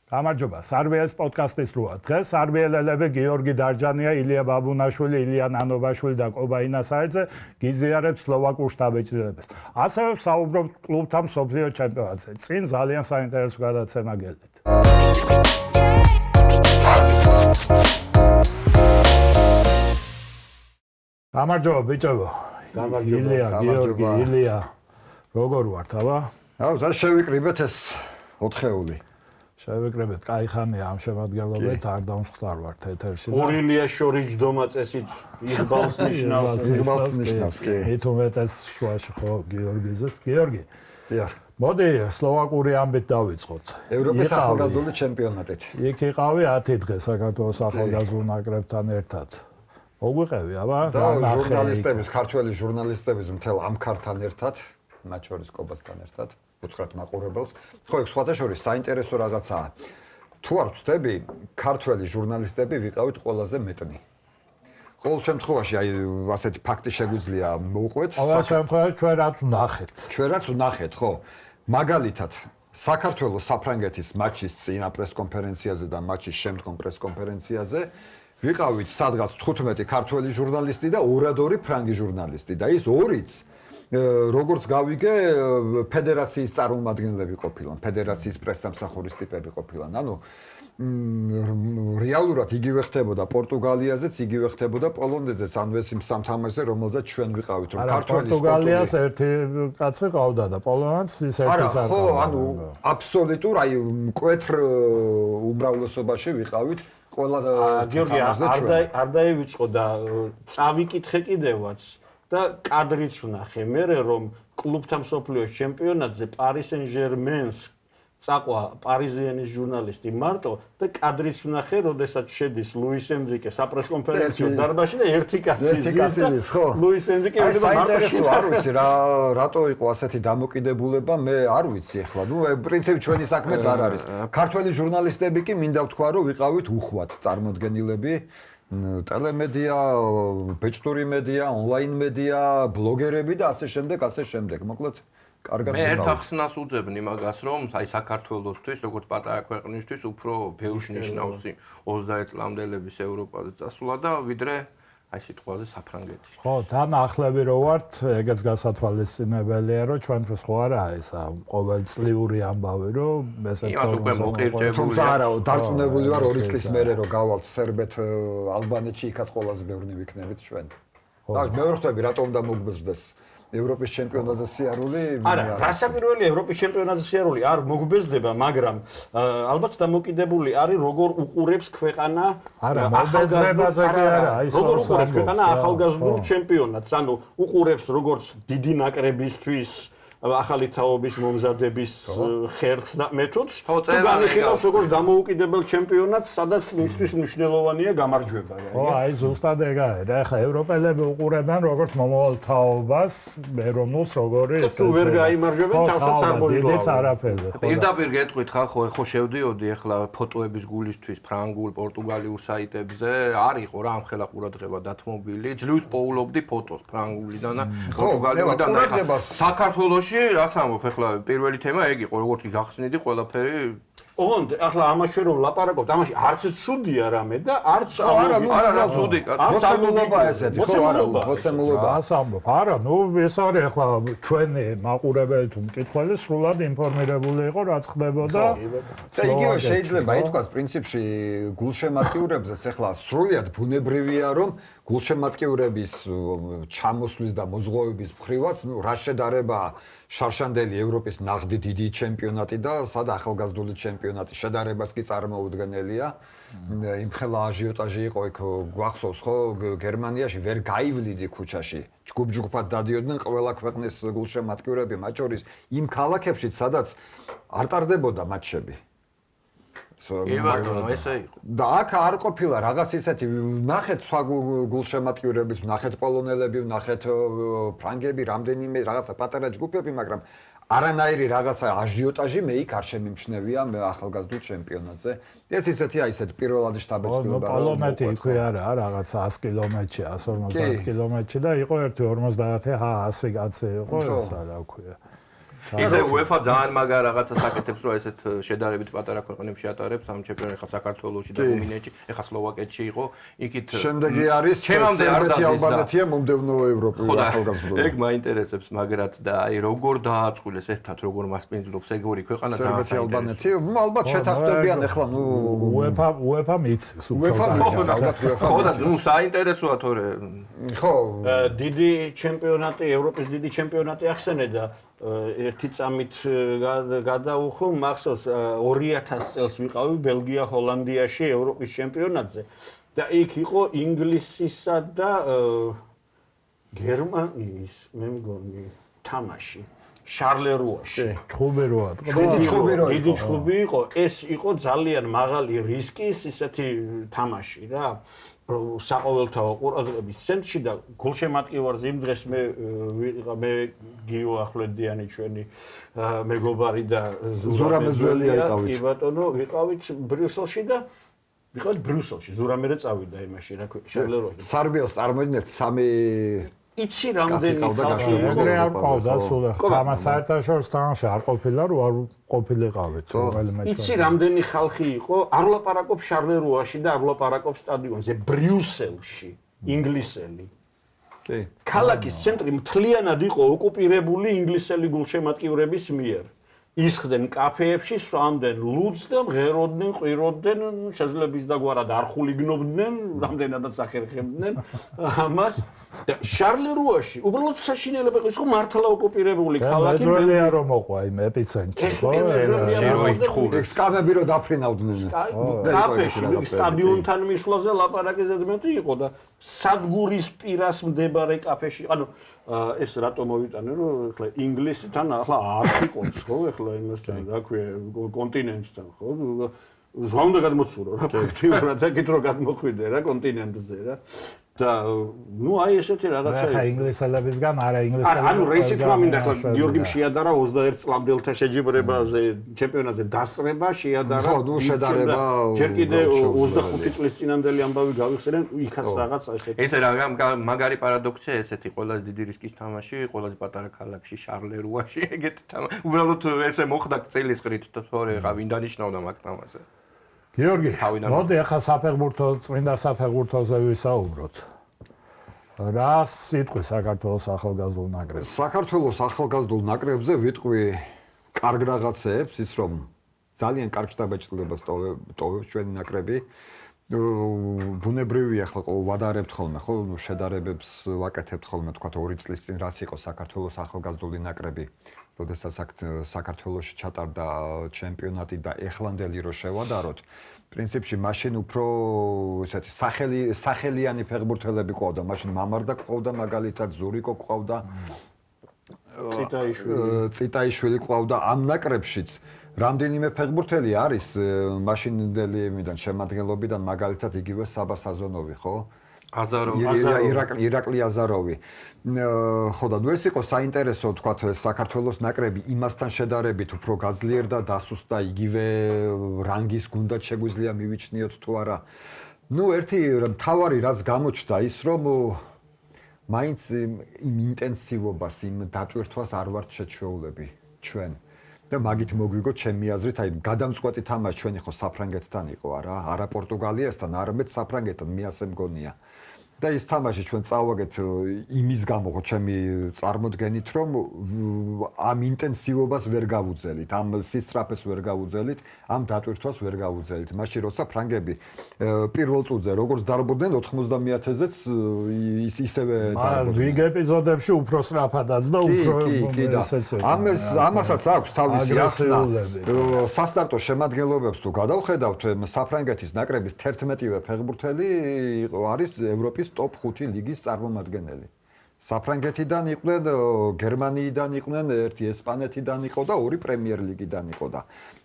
გამარჯობა, სარბიელის პოდკასტის რუა. დღეს სარბიელელები გიორგი დარჯანია, ილია ბაბუნაშვილი, ილია ნანობაშვილი და კობა ინასაეძე გიზიარებს სლოვაკურ შტაბ-ბიჭდებას. ასევე საუბრობთ კლუბთან მსოფლიო ჩემპიონატზე. წინ ძალიან საინტერესო გადაცემა გელით. გამარჯობა, ბიჭებო. გამარჯობა, ილია, გიორგი, ილია. როგორ ვართ, აბა? და შევიკრიბეთ ეს 4-ეული. შევეკრებეთ, კაი ხანია ამ შემადგენლობით, არ დამსხტარ ვართ ეთერში. ორილია შორის ჯდომა წესით იღბალს ნიშნავს. კი. ეთუმეტეს შუაში ხო გიორგიზეს. გიორგი. დიახ. მოდი სლოვაკური ამბით დავიწყოთ. ევროპის ახალგაზრდული ჩემპიონატით. იქ იყავი 10 დღე საქართველოს ახალგაზრდულ ნაკრებთან ერთად. მოგვიყევი, აბა? და ჟურნალისტების, ქართველი ჟურნალისტების მთელ ამ ქართან ერთად, მათ შორის კობასთან ერთად. უთხრათ მაყურებელს. ხო, ეგ სხვათა შორის საინტერესო რაღაცაა. თუ არ ვწდები, ქართველი ჟურნალისტები ვიყავით ყველაზე მეტნი. ყოველ შემთხვევაში, აი, ასეთი ფაქტი შეგვიძლია მოვყვეთ. ყოველ შემთხვევაში ჩვენ რაც ვნახეთ. ჩვენ რაც ვნახეთ, ხო. მაგალითად, საქართველოს საფრანგეთის მატჩის წინა პრესკონფერენციაზე და მატჩის შემდგომ პრესკონფერენციაზე ვიყავით სადღაც 15 ქართველი ჟურნალისტი და 2 ფრანგი ჟურნალისტი და ის ორიც როგორც გავიგე ფედერაციის წარმომადგენლები ყოფილან, ფედერაციის პრესსამსახურის ტიპები ყოფილან. ანუ რეალურად იგივე ხდებოდა პორტუგალიაზეც, იგივე ხდებოდა პოლონეთზეც, ანუ ეს იმ სამთამაშოზე, რომელზეც ჩვენ ვიყავით, რომ ქართველი პორტუგალიას ერთი კაცი ყავდა და პოლონეთს ის ერთი არა, ხო, ანუ აბსოლუტურ, აი, მკვეთრ უმრავლესობაში ვიყავით. ყველა გიორგი, არ დაივიწყო და წავიკითხე კიდევაც. და კადრიც ვნახე მე რომ კლუბთან მსოფლიოს ჩემპიონატზე Paris Saint-Germain-ს წაყვა პარიზიანის ჟურნალისტი მარტო და კადრიც ვნახე, როდესაც შედის ლუის ენრიკე საპრესკონფერენციო დარბაზში და ერთი კაცი ზის და ლუის ენრიკე მარტო არ ვიცი რატო იყო ასეთი დამოკიდებულება, მე არ ვიცი ახლა. ნუ პრინციპი ჩვენი საქმეც არ არის. ქართველი ჟურნალისტები კი მინდა ვთქვა, რომ ვიყავით უხვად წარმოდგენილები. ტელემედია, ბეჭდური მედია, ონლაინ მედია, ბლოგერები და ასე შემდეგ, ასე შემდეგ. მოკლედ, კარგად მე ერთ ახსნას უძებნი მაგას, რომ აი საქართველოსთვის, როგორც პატარა ქვეყნისთვის, უფრო ბევრს ნიშნავს 30 წლამდელების ევროპაზე წასვლა და ვიდრე აი სიტყვაზე საფრანგეთი. ხო, თან ახლები რო ვართ, ეგეც გასათვალისწინებელია, რომ ჩვენთვის ხო არაა ეს ყოველწლიური ამბავი, რომ ესეთ მოყირჭებული. თუმცა არა, დარწმუნებული ვარ 2 წლის მერე რომ გავალთ სერბეთ ალბანეთში, იქაც ყველაზე ბევრი ვიქნებით ჩვენ. და მე ვერ ხვდები რატომ უნდა მოგვბეზრდეს ევროპის ჩემპიონატზე სიარული. არა, გასაკვირველი ევროპის ჩემპიონატზე სიარული არ მოგვბეზდება, მაგრამ ალბათ დამოკიდებული არის როგორ უყურებს ქვეყანა ახალგაზრდობაზე კი არა, აი როგორ უყურებს ქვეყანა ახალგაზრდულ ჩემპიონატს, ანუ უყურებს როგორც დიდი ნაკრებისთვის ახალი თაობის მომზადების ხერხს და მეთოდს, თუ განიხილავს როგორც დამოუკიდებელ ჩემპიონატს, სადაც მისთვის მნიშვნელოვანია გამარჯვება. ხო, აი ზუსტად ეგაა. და ახლა ევროპელები უყურებენ როგორც მომავალ თაობას, ეროვნულს როგორი ეს თუ ვერ გაიმარჯვებენ, თავსაც არ მოიგონებენ. დიდიც არაფერზე. პირდაპირ გეტყვით ხალხო, ხო შევდიოდი ახლა ფოტოების გულისთვის ფრანგულ, პორტუგალიურ საიტებზე, არ იყო რა ამხელა ყურადღება დათმობილი. ძლივს პოულობდი ფოტოს ფრანგულიდან და პორტუგალიურიდან და საქართველოში რას ამბობ ახლა პირველი თემა ეგ იყო როგორც კი გახსნიდი ყველაფერი ოღონდ ახლა ამაში რომ ლაპარაკობთ ამაში არც ცუდია რამე და არც არა ცუდი კაცო მოცემულობა ესეთი ხო არა მოცემულობა ას ამბობ არა ნუ ეს არის ახლა ჩვენი მაყურებელი თუ მკითხველი სრულად ინფორმირებული იყო რაც ხდებოდა და იგივე შეიძლება ითქვას პრინციპში გულშემატკივრებზეც ახლა სრულად ბუნებრივია რომ გულშემატკივრების ჩამოსვლის და მოზღვავების მხრივაც რა შედარებაა შარშანდელი ევროპის ნახდი დიდი ჩემპიონატი და სად ახალგაზრდული ჩემპიონატი შედარებას კი წარმოუდგენელია. იმხელა აჟიოტაჟი იყო იქ გვახსოვს ხო გერმანიაში ვერ გაივლიდი ქუჩაში. ჯგუფ-ჯგუფად დადიოდნენ ყველა ქვეყნის გულშემატკივრები, მათ შორის იმ ქალაქებში, სადაც არ ტარდებოდა მატჩები. და აქ არ ყოფილა რაღაც ისეთი ნახეთ სხვა გულშემატკივრებიც, ნახეთ პოლონელები, ნახეთ ფრანგები, რამდენიმე რაღაცა პატარა ჯგუფები, მაგრამ არანაირი რაღაცა აჟიოტაჟი მე იქ არ შემიმჩნევია ახალგაზრდულ ჩემპიონატზე. ეს ისეთი აი ესეთი პირველადი შტაბეჭდილება. პოლონეთი იქვე არა, რაღაც 100 კილომეტრში, 150 კილომეტრში და იყო ერთი 50 100 კაცი იყო, ეს რა ქვია. ისე UEFA ძალიან მაგარ რაღაცა საკეთებს, რომ ესეთ შედარებით პატარა ქვეყნებში ატარებს ამ ჩემპიონატს, ხა საქართველოში და რუმინეთში, ეხა სლოვაკეთში იყო, იქით შემდეგი არის სერბეთი, ალბანეთია მომდევნო ევროპული ახალგაზრდობა. ეგ მაინტერესებს მაგრად და აი როგორ დააწყვილეს ერთად, როგორ მასპინძლობს ეგ ორი ქვეყანა ძალიან სერბეთი, ალბანეთი, ალბათ შეთანხმდებიან ახლა, UEFA მიცის UEFA მიცის, ალბათ UEFA. ხო და საინტერესოა თორე ხო, დიდი ჩემპიონატი, ევროპის დიდი ჩემპიონატი ახსენე და ერთი წამით გადაუხო მახსოვს 2000 წელს ვიყავი ბელგია-ჰოლანდიაში ევროპის ჩემპიონატზე და იქ იყო ინგლისისა და გერმანიის მე მგონი თამაში შარლერუაში. დიდი ჩხუბი იყო. ეს იყო ძალიან მაღალი რისკის ისეთი თამაში რა. საყოველთაო ყურადღების ცენტრში და გულშემატკივარზე იმ დღეს მე გიო ახვლედიანი ჩვენი მეგობარი და ზურა მეძველია იყავით. კი ბატონო, ვიყავით ბრიუსელში და ვიყავით ბრიუსელში. ზურამერე წავიდა იმაში რა ქვია, შარლერუაში. სარბიელს წარმოიდგინეთ 3 იცი რამდენი ხალხი ეგრე არ ყავდა სულ ხამა საერთაშორისო თამაში არ ყოფილა რომ არ ყოფილიყავით რომელიმე იცი რამდენი ხალხი იყო არ ვლაპარაკობ შარლერუაში და არ ვლაპარაკობ სტადიონზე ბრიუსელში ინგლისელი კი ქალაქის ცენტრი მთლიანად იყო ოკუპირებული ინგლისელი გულშემატკივრების მიერ ისხდნენ კაფეებში, სვამდნენ ლუდს და მღეროდნენ, ყვიროდნენ, შეძლებს დაგვარად არ ხულიგნობდნენ, რამდენადაც ახერხებდნენ ამას. და შარლერუაში უბრალოდ საშინელება იყო, მართლა ოკუპირებული ქალაქი. მეძველია რომ მოყვა იმ ეპიცენტრში, ხო? ეგ სკამები რო დაფრინავდნენ. კაფეში სტადიონთან მისვლაზე ლაპარაკი ზედმეტი იყო და სადგურის პირას მდებარე კაფეში, ანუ ეს რატო მოვიტანე რომ ეხლა ინგლისთან ახლა არ იყობს ხო ეხლა იმასთან რა ქვია კონტინენტთან ხო ზღვა უნდა გადმოცურო რა ფაქტიურად აქეთ რო გადმოხვიდე რა კონტინენტზე რა და ნუ აი ესეთი რაღაცა ხა ინგლისელებისგან არა ინგლისელები ანუ რეისით მინდა ახლა გიორგიმ შეადარა 21 წლამდელთა შეჯიბრებაზე ჩემპიონატზე დასწრება შეადარა ხო ნუ შედარება ჯერ კიდე 25 წლის წინანდელი ამბავი გავიხსენე იქაც რაღაც ესეთი ესე რა მაგარი პარადოქსია ესეთი ყველაზე დიდი რისკის თამაში ყველაზე პატარა ქალაქში შარლერუაში ეგეთი თამაში უბრალოდ ესე მოხდა წილის ხრით თორე რა ვინ დანიშნავდა მაგ თამაშზე გიორგი, მოდი ახლა საფეხბურთო წმინდა საფეხბურთოზე ვისაუბროთ. რა სიტყვი საქართველოს ახალგაზრდულ ნაკრებს? საქართველოს ახალგაზრდულ ნაკრებზე ვიტყვი კარგ რაღაცეებს, ის რომ ძალიან კარგ შტაბეჭდილებას ტოვებს ჩვენი ნაკრები. ბუნებრივია ახლა ვადარებთ ხოლმე, ხო, შედარებებს ვაკეთებთ ხოლმე, თქვა 2 წლის წინ რაც იყო საქართველოს ახალგაზრდული ნაკრები. როდესაც საქართველოში ჩატარდა ჩემპიონატი და ეხლანდელი რო შევადაროთ, პრინციპში მაშინ უფრო ესეთი სახელიანი ფეხბურთელები ყავდა, მაშინ მამარდა ყავდა, მაგალითად ზურიკო ყავდა, წიტაიშვილი ყავდა, ამ ნაკრებშიც რამდენიმე ფეხბურთელი არის მაშინდელი იმიდან შემადგენლობიდან, მაგალითად იგივე საბა საზონოვი, ხო? ირაკლი აზაროვი. ხო და ნუ ეს იყო საინტერესო თქვათ საქართველოს ნაკრები იმასთან შედარებით უფრო გაძლიერდა, დასუსტა იგივე რანგის გუნდად შეგვიძლია მივიჩნიოთ თუ არა. ნუ ერთი მთავარი რაც გამოჩნდა ის რომ მაინც იმ ინტენსივობას, იმ დატვირთვას არ ვართ შეჩვეულები ჩვენ. და მაგით მოგვიგო ჩემი აზრით, აი გადამწყვეტი თამაში ჩვენი ხო საფრანგეთთან იყო არა პორტუგალიასთან, არამედ საფრანგეთთან, მე ასე მგონია. და ის თამაში ჩვენ წავაგეთ იმის გამო ხო ჩემი წარმოდგენით რომ ამ ინტენსივობას ვერ გავუძელით, ამ სისწრაფეს ვერ გავუძელით, ამ დატვირთვას ვერ გავუძელით. მაშინ როცა ფრანგები პირველ წუთზე როგორც დარბოდნენ 90-მეათეზეც ისევე დარბოდნენ. რიგ ეპიზოდებში უფრო სწრაფადაც და უფრო ესეც. ამასაც აქვს თავისი ახსნა. სასტარტო შემადგენლობებს თუ გადავხედავთ, საფრანგეთის ნაკრების 11-ვე ფეხბურთელი არის ევროპის top 5 ლიგის წარმომადგენელი. საფრანგეთიდან იყვნენ, გერმანიიდან იყვნენ, ერთი ესპანეთიდან იყო და ორი პრემიერ ლიგიდან იყო და.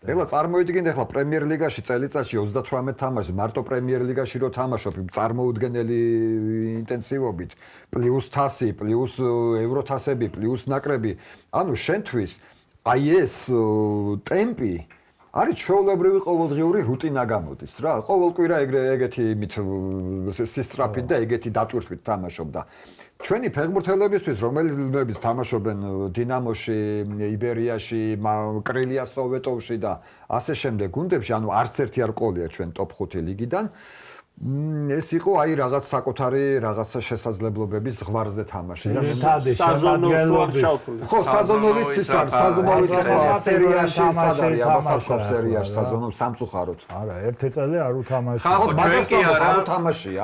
ეხლა წარმოიდგინეთ, ეხლა პრემიერ ლიგაში წელიწადში 38 თამაშს მარტო პრემიერ ლიგაში რო თამაშობ წარმოუდგენელი ინტენსივობით, პლუს თასი, პლუს ევროთასები, პლუს ნაკრები. ანუ შენთვის აი ეს ტემპი არის ჩვეულებრივი ყოველდღიური რუტინა გამოდის რა. ყოველ კვირა ეგეთი მით სისტრაფით და ეგეთი დატვირთვით თამაშობდა. ჩვენი ფეხბურთელებისთვის, რომლებიც თამაშობენ დინამოში, იბერიაში, კრილია სოვეტოვში და ასე შემდეგ გუნდებში, ანუ არც ერთი არ ყოლია ჩვენ ტოპ 5 ლიგიდან. ეს იყო აი რაღაც საკუთარი რაღაცა შესაძლებლობების ზღვარზე თამაში და ხო საზონოვიც ის არის საზონოვიც სერიაში სადარი აბასაკოფ სერიაში საზონოვ სამწუხაროდ არა ერთი წელი არ უთამაშია ხო ჩვენ კი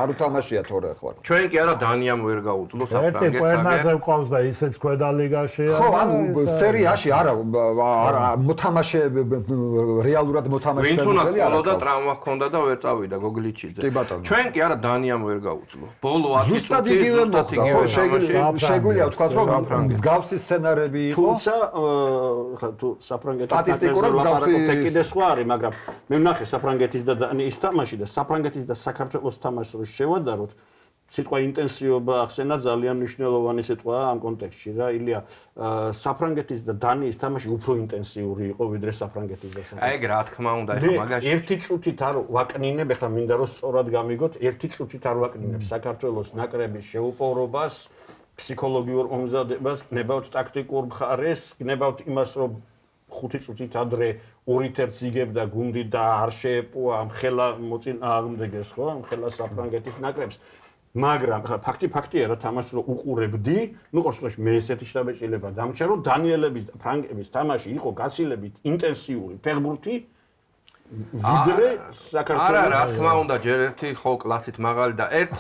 არ უთამაშია თორე ახლა ჩვენ კი არა დანიამ ვერ გაუძლო საფრანგეთს ერთი კვერნაზე ყავს და ისეც ქვედა ლიგაშია ხო ანუ სერიაში არა მოთამაშეები რეალურად მოთამაშეები ვინც უნდა ყოლოდა ტრავმა ჰქონდა და ვერ წავიდა გოგლიჩიძე ჩვენ კი არა დანიამ ვერ გაუძლო. ბოლო 10 წუთი ზუსტად იგივე შეგვიძლია ვთქვათ რომ მსგავსი სცენარები იყო. თუმცა თუ საფრანგეთის სტატისტიკურად კიდე სხვა არის, მაგრამ მე ვნახე საფრანგეთის და დანიის თამაში და საფრანგეთის და საქართველოს თამაშს რო შევადაროთ, სიტყვა ინტენსივობა ახსენა ძალიან მნიშვნელოვანი სიტყვაა ამ კონტექსტში რა. ილია საფრანგეთის და დანიის თამაში უფრო ინტენსიური იყო ვიდრე საფრანგეთის და საქართველოს. აი ეგ რა თქმა უნდა ეხლა მაგაში ერთი წუთით არ ვაკნინებ, ეხლა მინდა რომ სწორად გამიგოთ, ერთი წუთით არ ვაკნინებ საქართველოს ნაკრების შეუპოვრობას, ფსიქოლოგიურ მომზადებას, გნებავთ ტაქტიკურ მხარეს, გნებავთ იმას, რომ 5 წუთით ადრე 2-1 იგებდა გუნდი და არ შეეპოვა ხელა მოწინააღმდეგეს, ხო? ხელა საფრანგეთის ნაკრებს. მაგრამ ფაქტია რა თამაშს რო უყურებდი, ნუ ყოველთვის მე ესეთი შტაბეჭილება დამჭა რომ დანიელების და ფრანგების თამაში იყო გაცილებით ინტენსიური ფეხბურთი ვიდრე საქართველოს. არა რა თქმა უნდა ჯერ ერთი ხო კლასით მაღალი და ერთ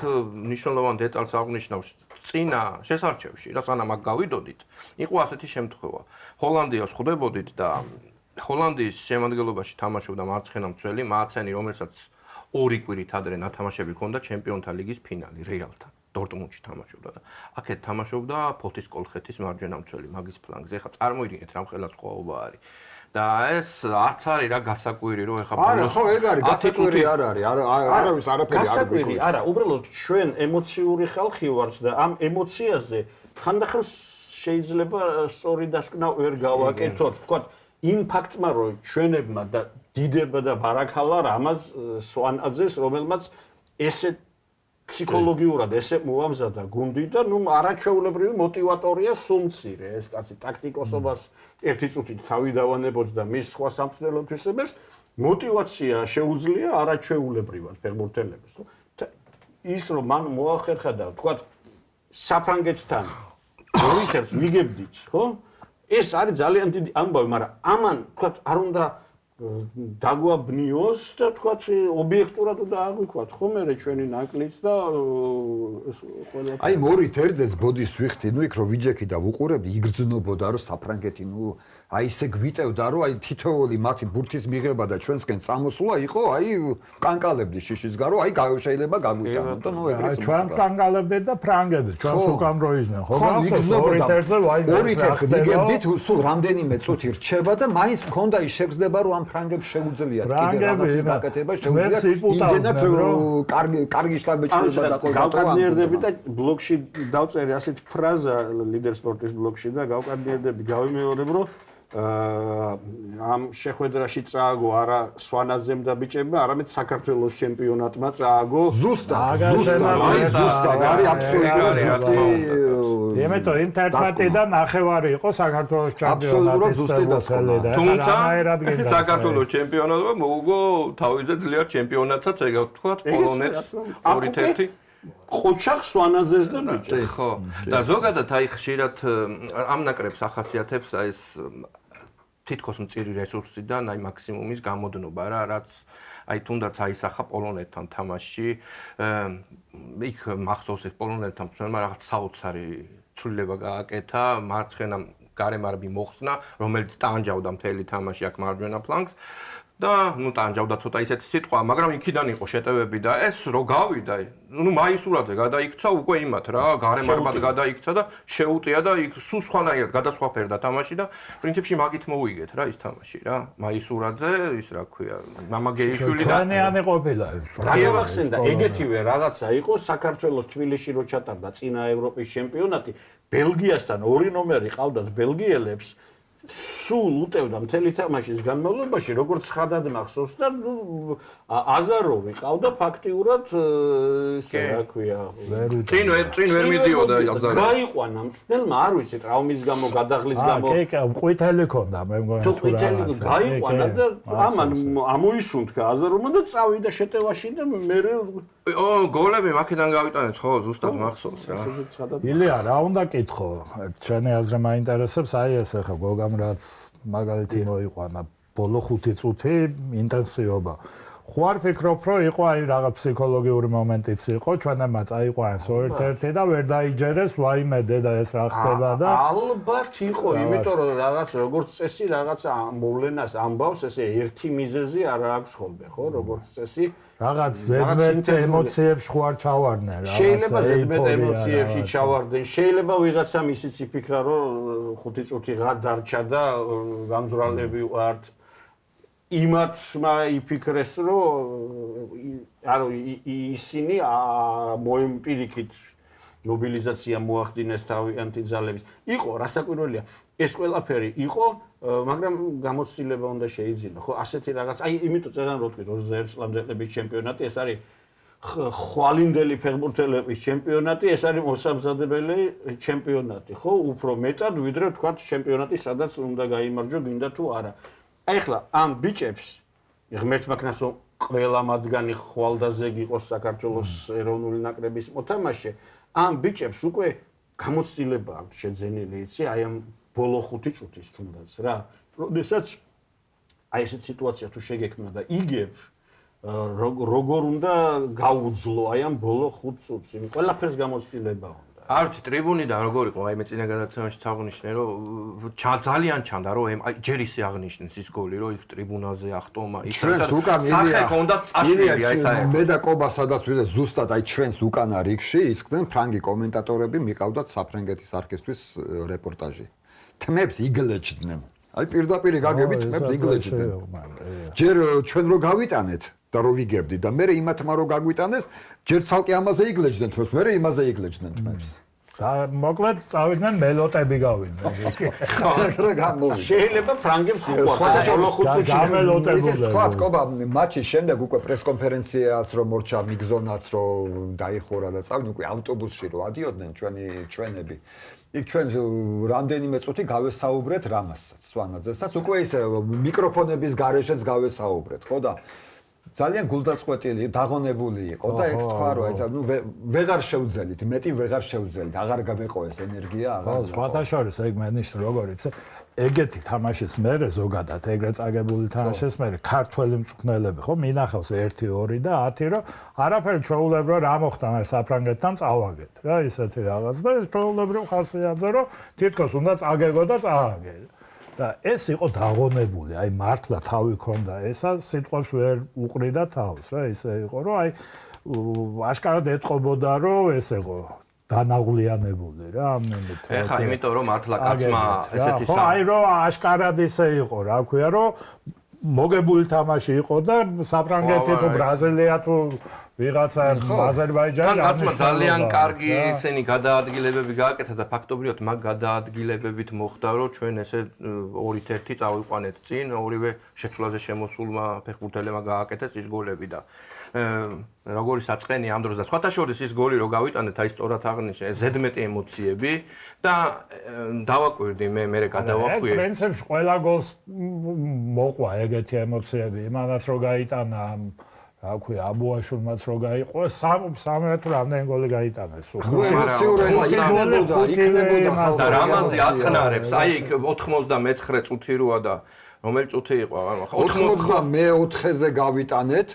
მნიშვნელოვან დეტალს აღნიშნავს წინა შესარჩევში, რა სანამ აქ გავიდოდით, იყო ასეთი შემთხვევა. ჰოლანდიას ხვდებოდით და ჰოლანდიის შემადგენლობაში თამაშობდა მარცხენა მცველი მაცენი, რომელსაც 2 კვირით ადრე ნათამაშები ჰქონდა ჩემპიონთა ლიგის ფინალი რეალთან. დორტმუნდში თამაშობდა და აქეთ თამაშობდა ფოთის კოლხეთის მარჯვენა მცველი მაგის ფლანგზე. ეხლა წარმოიდგინეთ რა მხელა სხვაობა არის. და ეს არც არის რა გასაკვირი რომ ეხლა არა ხო ეგ არის გასაკვირი არ არის არავის არაფერი არ გასაკვირი არა უბრალოდ ჩვენ ემოციური ხალხი ვართ და ამ ემოციაზე ხანდახან შეიძლება სწორი დასკვნა ვერ გავაკეთოთ თქვა იმ ფაქტმა რომ ჩვენებმა და დიდება და ბარაქალა რამაზ სვანაძეს რომელმაც ესე ფსიქოლოგიურად ესე მოამზადა გუნდი და ნუ არაჩვეულებრივი мотиваტორია სუმცირე ეს კაცი ტაქტიკოსობას ერთი წუთით თავი დავანებოთ და მის სხვა სამწვრთნელო თვისებებს мотиваცია შეუძლია არაჩვეულებრივად ფეხბურთელებს ის რომ მან მოახერხა და თქვა საფრანგეთთან 2-1 ვიგებდით ხო ეს არის ძალიან დიდი ამბავი მაგრამ ამან თქვა არ უნდა დაგვაბნიოს და თქვათ ობიექტურად უნდა აღვიქვათ ხომ მე ჩვენი ნაკლიც და ეს ყველა აი მორით ერთზეს ბოდის ვიხდი ნუ იქ რო ვიჯექი და ვუყურებდი იგრძნობოდა რომ საფრანგეთი ნუ აი ისე გვიტევდა რომ აი თითოეული მათი ბურთის მიღება და ჩვენსკენ წამოსვლა იყო აი კანკალებდი შიშის გარო აი შეიძლება გაგვიტანოთ და ნუ ეგრეც ჩვენ კანკალებდით და ფრანგები ჩვენს უკან როიზნენ ხო იგრძნობოდა 2-1 ვიგებდით სულ რამდენიმე წუთი რჩება და მაინც მქონდა ის შეგრძნება რომ ამ ფრანგებს შეუძლიათ კიდე რაღაცის გაკეთება შეუძლიათ იმდენად კარგი შტაბეჭდილება და ყოველდღე გავკადნიერდები და ბლოგში დავწერე ასეთ ფრაზა ლიდერ სპორტის ბლოგში და გავკადნიერდები გავიმეორებ რომ ამ შეხვედრაში წააგო არა სვანაძემ და ბიჭებმა, არამედ საქართველოს ჩემპიონატმა წააგო. ზუსტად არის აბსოლუტურად ზუსტი. იმეთო ინტერპრეტი და ნახევარი იყო საქართველოს ჩემპიონატის ფეხბურთელი და თუმცა საქართველოს ჩემპიონატმა მოუგო თავიზე ძლიერ ჩემპიონატსაც ეგ ვთქვათ პოლონეთს 2-1 ყოჩახ სვანაძეს და ბიჭებს. ხო. და ზოგადად აი ხშირად ამ ნაკრებს ახასიათებს აი ეს თითქოს მწირი რესურსიდან აი მაქსიმუმის გამოდნობა რა, რაც აი თუნდაც აისახა პოლონეთთან თამაშში. იქ მახსოვს ეს პოლონეთთან თამაშმა რაღაც საოცარი ცვლილება გააკეთა, მარცხენა გარემარბი მოხსნა, რომელიც ტანჯავდა მთელი თამაში აქ მარჯვენა ფლანგს. და ნუ ტანჯავდა ცოტა ისეთი სიტყვა, მაგრამ იქიდან იყო შეტევები და ეს რო გავიდა, ნუ მაისურაძე გადაიქცა უკვე იმათ რა, გარემარბად გადაიქცა და შეუტია და იქ სულ სხვანაირად გადასხვაფერდა თამაში და პრინციპში მაგით მოუიგეთ რა ის თამაში რა. მაისურაძე, ის რა ქვია, მამაგეიშვილი და ჩვენიანი ყოფილა. გამახსენდა ეგეთივე რაღაცა იყო საქართველოს თბილისში რო ჩატარდა წინა ევროპის ჩემპიონატი, ბელგიასთან 2 ნომერი ყავდათ ბელგიელებს სულ უტევდა მთელი თამაშის განმავლობაში, როგორც ხადად მახსოვს და აზაროვი ყავდა ფაქტიურად ესე რა ქვია. წინ ვერ მიდიოდა აზაროვი. გაიყვანა მწვრთნელმა, არ ვიცი, ტრავმის გამო, გადაღლის გამო. კი, ყვითელი ქონდა, მე მგონი თუ ყვითელი გაიყვანა და ამან ამოისუნთქა აზაროვმა და წავიდა შეტევაში და მე გოლები მაქედან გავიტანეთ, ხო, ზუსტად მახსოვს რა. ილია, რა უნდა კითხო? ჩვენი აზრი მაინტერესებს, აი ეს ახლა გოგამ რაც მაგალითი მოიყვანა ბოლო 5 წუთი ინტენსივობა. ხო არ ფიქრობ, რომ იყო აი რაღაც ფსიქოლოგიური მომენტიც იყო, ჩვენმა წაიყვანეს 2-1 და ვერ დაიჯერეს, ვაიმე დედა ეს რა ხდება და ალბათ იყო, იმიტომ რომ რაღაც როგორც წესი რაღაცა მოვლენას ამბავს, ესე ერთი მიზეზი არ აქვს ხოლმე, ხო, როგორც წესი რაღაც ზედმეტ ემოციებში ხო არ ჩავარდნენ რა. შეიძლება ზედმეტ ემოციებში ჩავარდნენ, შეიძლება ვიღაცამ ისიც იფიქრა, რომ 5 წუთი გადარჩა და გამძვრალები ვართ. იმათმა იფიქრეს, რომ ისინი მოემპირიქით მობილიზაცია მოახდინეს თავიანთი ძალების. იყო, რასაკვირველია, ეს ყველაფერი იყო, მაგრამ გამოცდილება უნდა შეიძინა. ხო, ასეთი რაღაც, აი, იმიტომ წერან რო თქვით 21 წლამდელების ჩემპიონატი, ეს არის ხვალინდელი ფეხბურთელების ჩემპიონატი, ეს არის მოსამზადებელი ჩემპიონატი, ხო, უფრო მეტად ვიდრე თქვათ ჩემპიონატი, სადაც უნდა გაიმარჯვო, გინდა თუ არა. აი ხლა ამ ბიჭებს ღმერთმა ქნას რომ ყველა მათგანი ხვალდაზე იყოს საქართველოს ეროვნული ნაკრების მოთამაშე, ამ ბიჭებს უკვე გამოცდილება აქვს შეძენილი, იცი, აი ამ ბოლო 5 წუთის თუნდაც რა. როდესაც აი ესეთ სიტუაცია თუ შეგექმნა და იგებ როგორ უნდა გაუძლო აი ამ ბოლო 5 წუთს, იმ ყველაფერს გამოცდილება უნდა. არ ვიცი, ტრიბუნიდან როგორ იყო, აი მე წინა გადაცემაში წაღვნიშნე, რომ ძალიან ჩანდა, რომ აი ჯერ ისე აღნიშნეს ის გოლი, რომ იქ ტრიბუნაზე ახტომა, ის სახე ჰქონდა წაშვილი, აი ეს აი. მე და კობა სადაც ვიდე ზუსტად აი ჩვენს უკანა რიგში ისხდნენ ფრანგი კომენტატორები, მიყავდათ საფრანგეთის არქისტვის რეპორტაჟი. თმებს იგლეჭდნენ. აი პირდაპირ გაგებით თმებს იგლეჭდნენ. ჯერ ჩვენ რო გავიტანეთ და რო ვიგებდით და მე იმათმა რო გაგვიტანეს, ჯერ ცალკე ამაზე იგლეჭდნენ თმებს, მე იმაზე იგლეჭდნენ თმებს. და მოკლედ წავიდნენ მელოტები გავიდნენ. რა გამოვიდა. შეიძლება ფრანგებს იყვარდეს ბოლო 5 წუთში გამელოტებულა. ისე თქვა, კობა, მატჩის შემდეგ უკვე პრესკონფერენციაც რომ მორჩა მიგზონაც რომ დაიხურა და წავიდნენ უკვე ავტობუსში რო ადიოდნენ ჩვენები. იქ ჩვენ რამდენიმე წუთი გავესაუბრეთ რამასაც, სვანაძესაც, უკვე ისე მიკროფონების გარეშეც გავესაუბრეთ, ხო და ძალიან გულდაწყვეტილი, დაღონებული იყო და ეგ თქვა რომ აი ნუ ვეღარ შევძელით, მეტი ვეღარ შევძელით, აღარ გავეყო ეს ენერგია, აღარ. სხვათა შორის ეგ მენიშნ როგორ იცი, ეგეთი თამაშის მერე ზოგადად ეგრე წაგებული თამაშის მერე ქართველი მწვრთნელები ხო მინახავს 1 2 და 10 რომ არაფერი ჩვეულებრივ რა მოხდა მე საფრანგეთთან წავაგეთ რა ისეთი რაღაც და ეს ჩვეულებრივ ხასიათზე რომ თითქოს უნდა წაგეგო და წააგე და ეს იყო დაღონებული აი მართლა თავი ქონდა ესა სიტყვებს ვერ უყრიდა თავს რა ისე იყო რომ აი აშკარად ეთყობოდა რომ ეს იყო დანაღლიანებული რა ამით. ეხა იმიტომ რომ მართლა კაცმა ესეთი ხო, აი რომ აშკარად ისე იყო, რა ქვია, რომ მოგებული თამაში იყო და საფრანგეთი თუ ბრაზილია თუ ვიღაცა აზერბაიჯანი კაცმა ძალიან კარგი ესენი გადაადგილებები გააკეთა და ფაქტობრივად მაგ გადაადგილებებით მოხდა რომ ჩვენ ესე 2-1 წავიყვანეთ წინ, ორივე შეცვლაზე შემოსულმა ფეხბურთელებმა გააკეთეს ის გოლები და როგორი საწყენი ამ დროს და სხვათა შორის ის გოლი რო გავიტანეთ აი სწორად აღნიშნე ზედმეტი ემოციები და დავაკვირდი მე გადავახვიე პრინციპში ყველა გოლს მოყვა ეგეთი ემოციები იმანაც რო გაიტანა რა ქვია აბუაშულმაც რო გაიყო სამე თუ რამდენი გოლი გაიტანეს იქნებოდა და რამაზე აწყნარებს აი 99 წუთი როა და რომელი წუთი იყო ახლა 94-ზე გავიტანეთ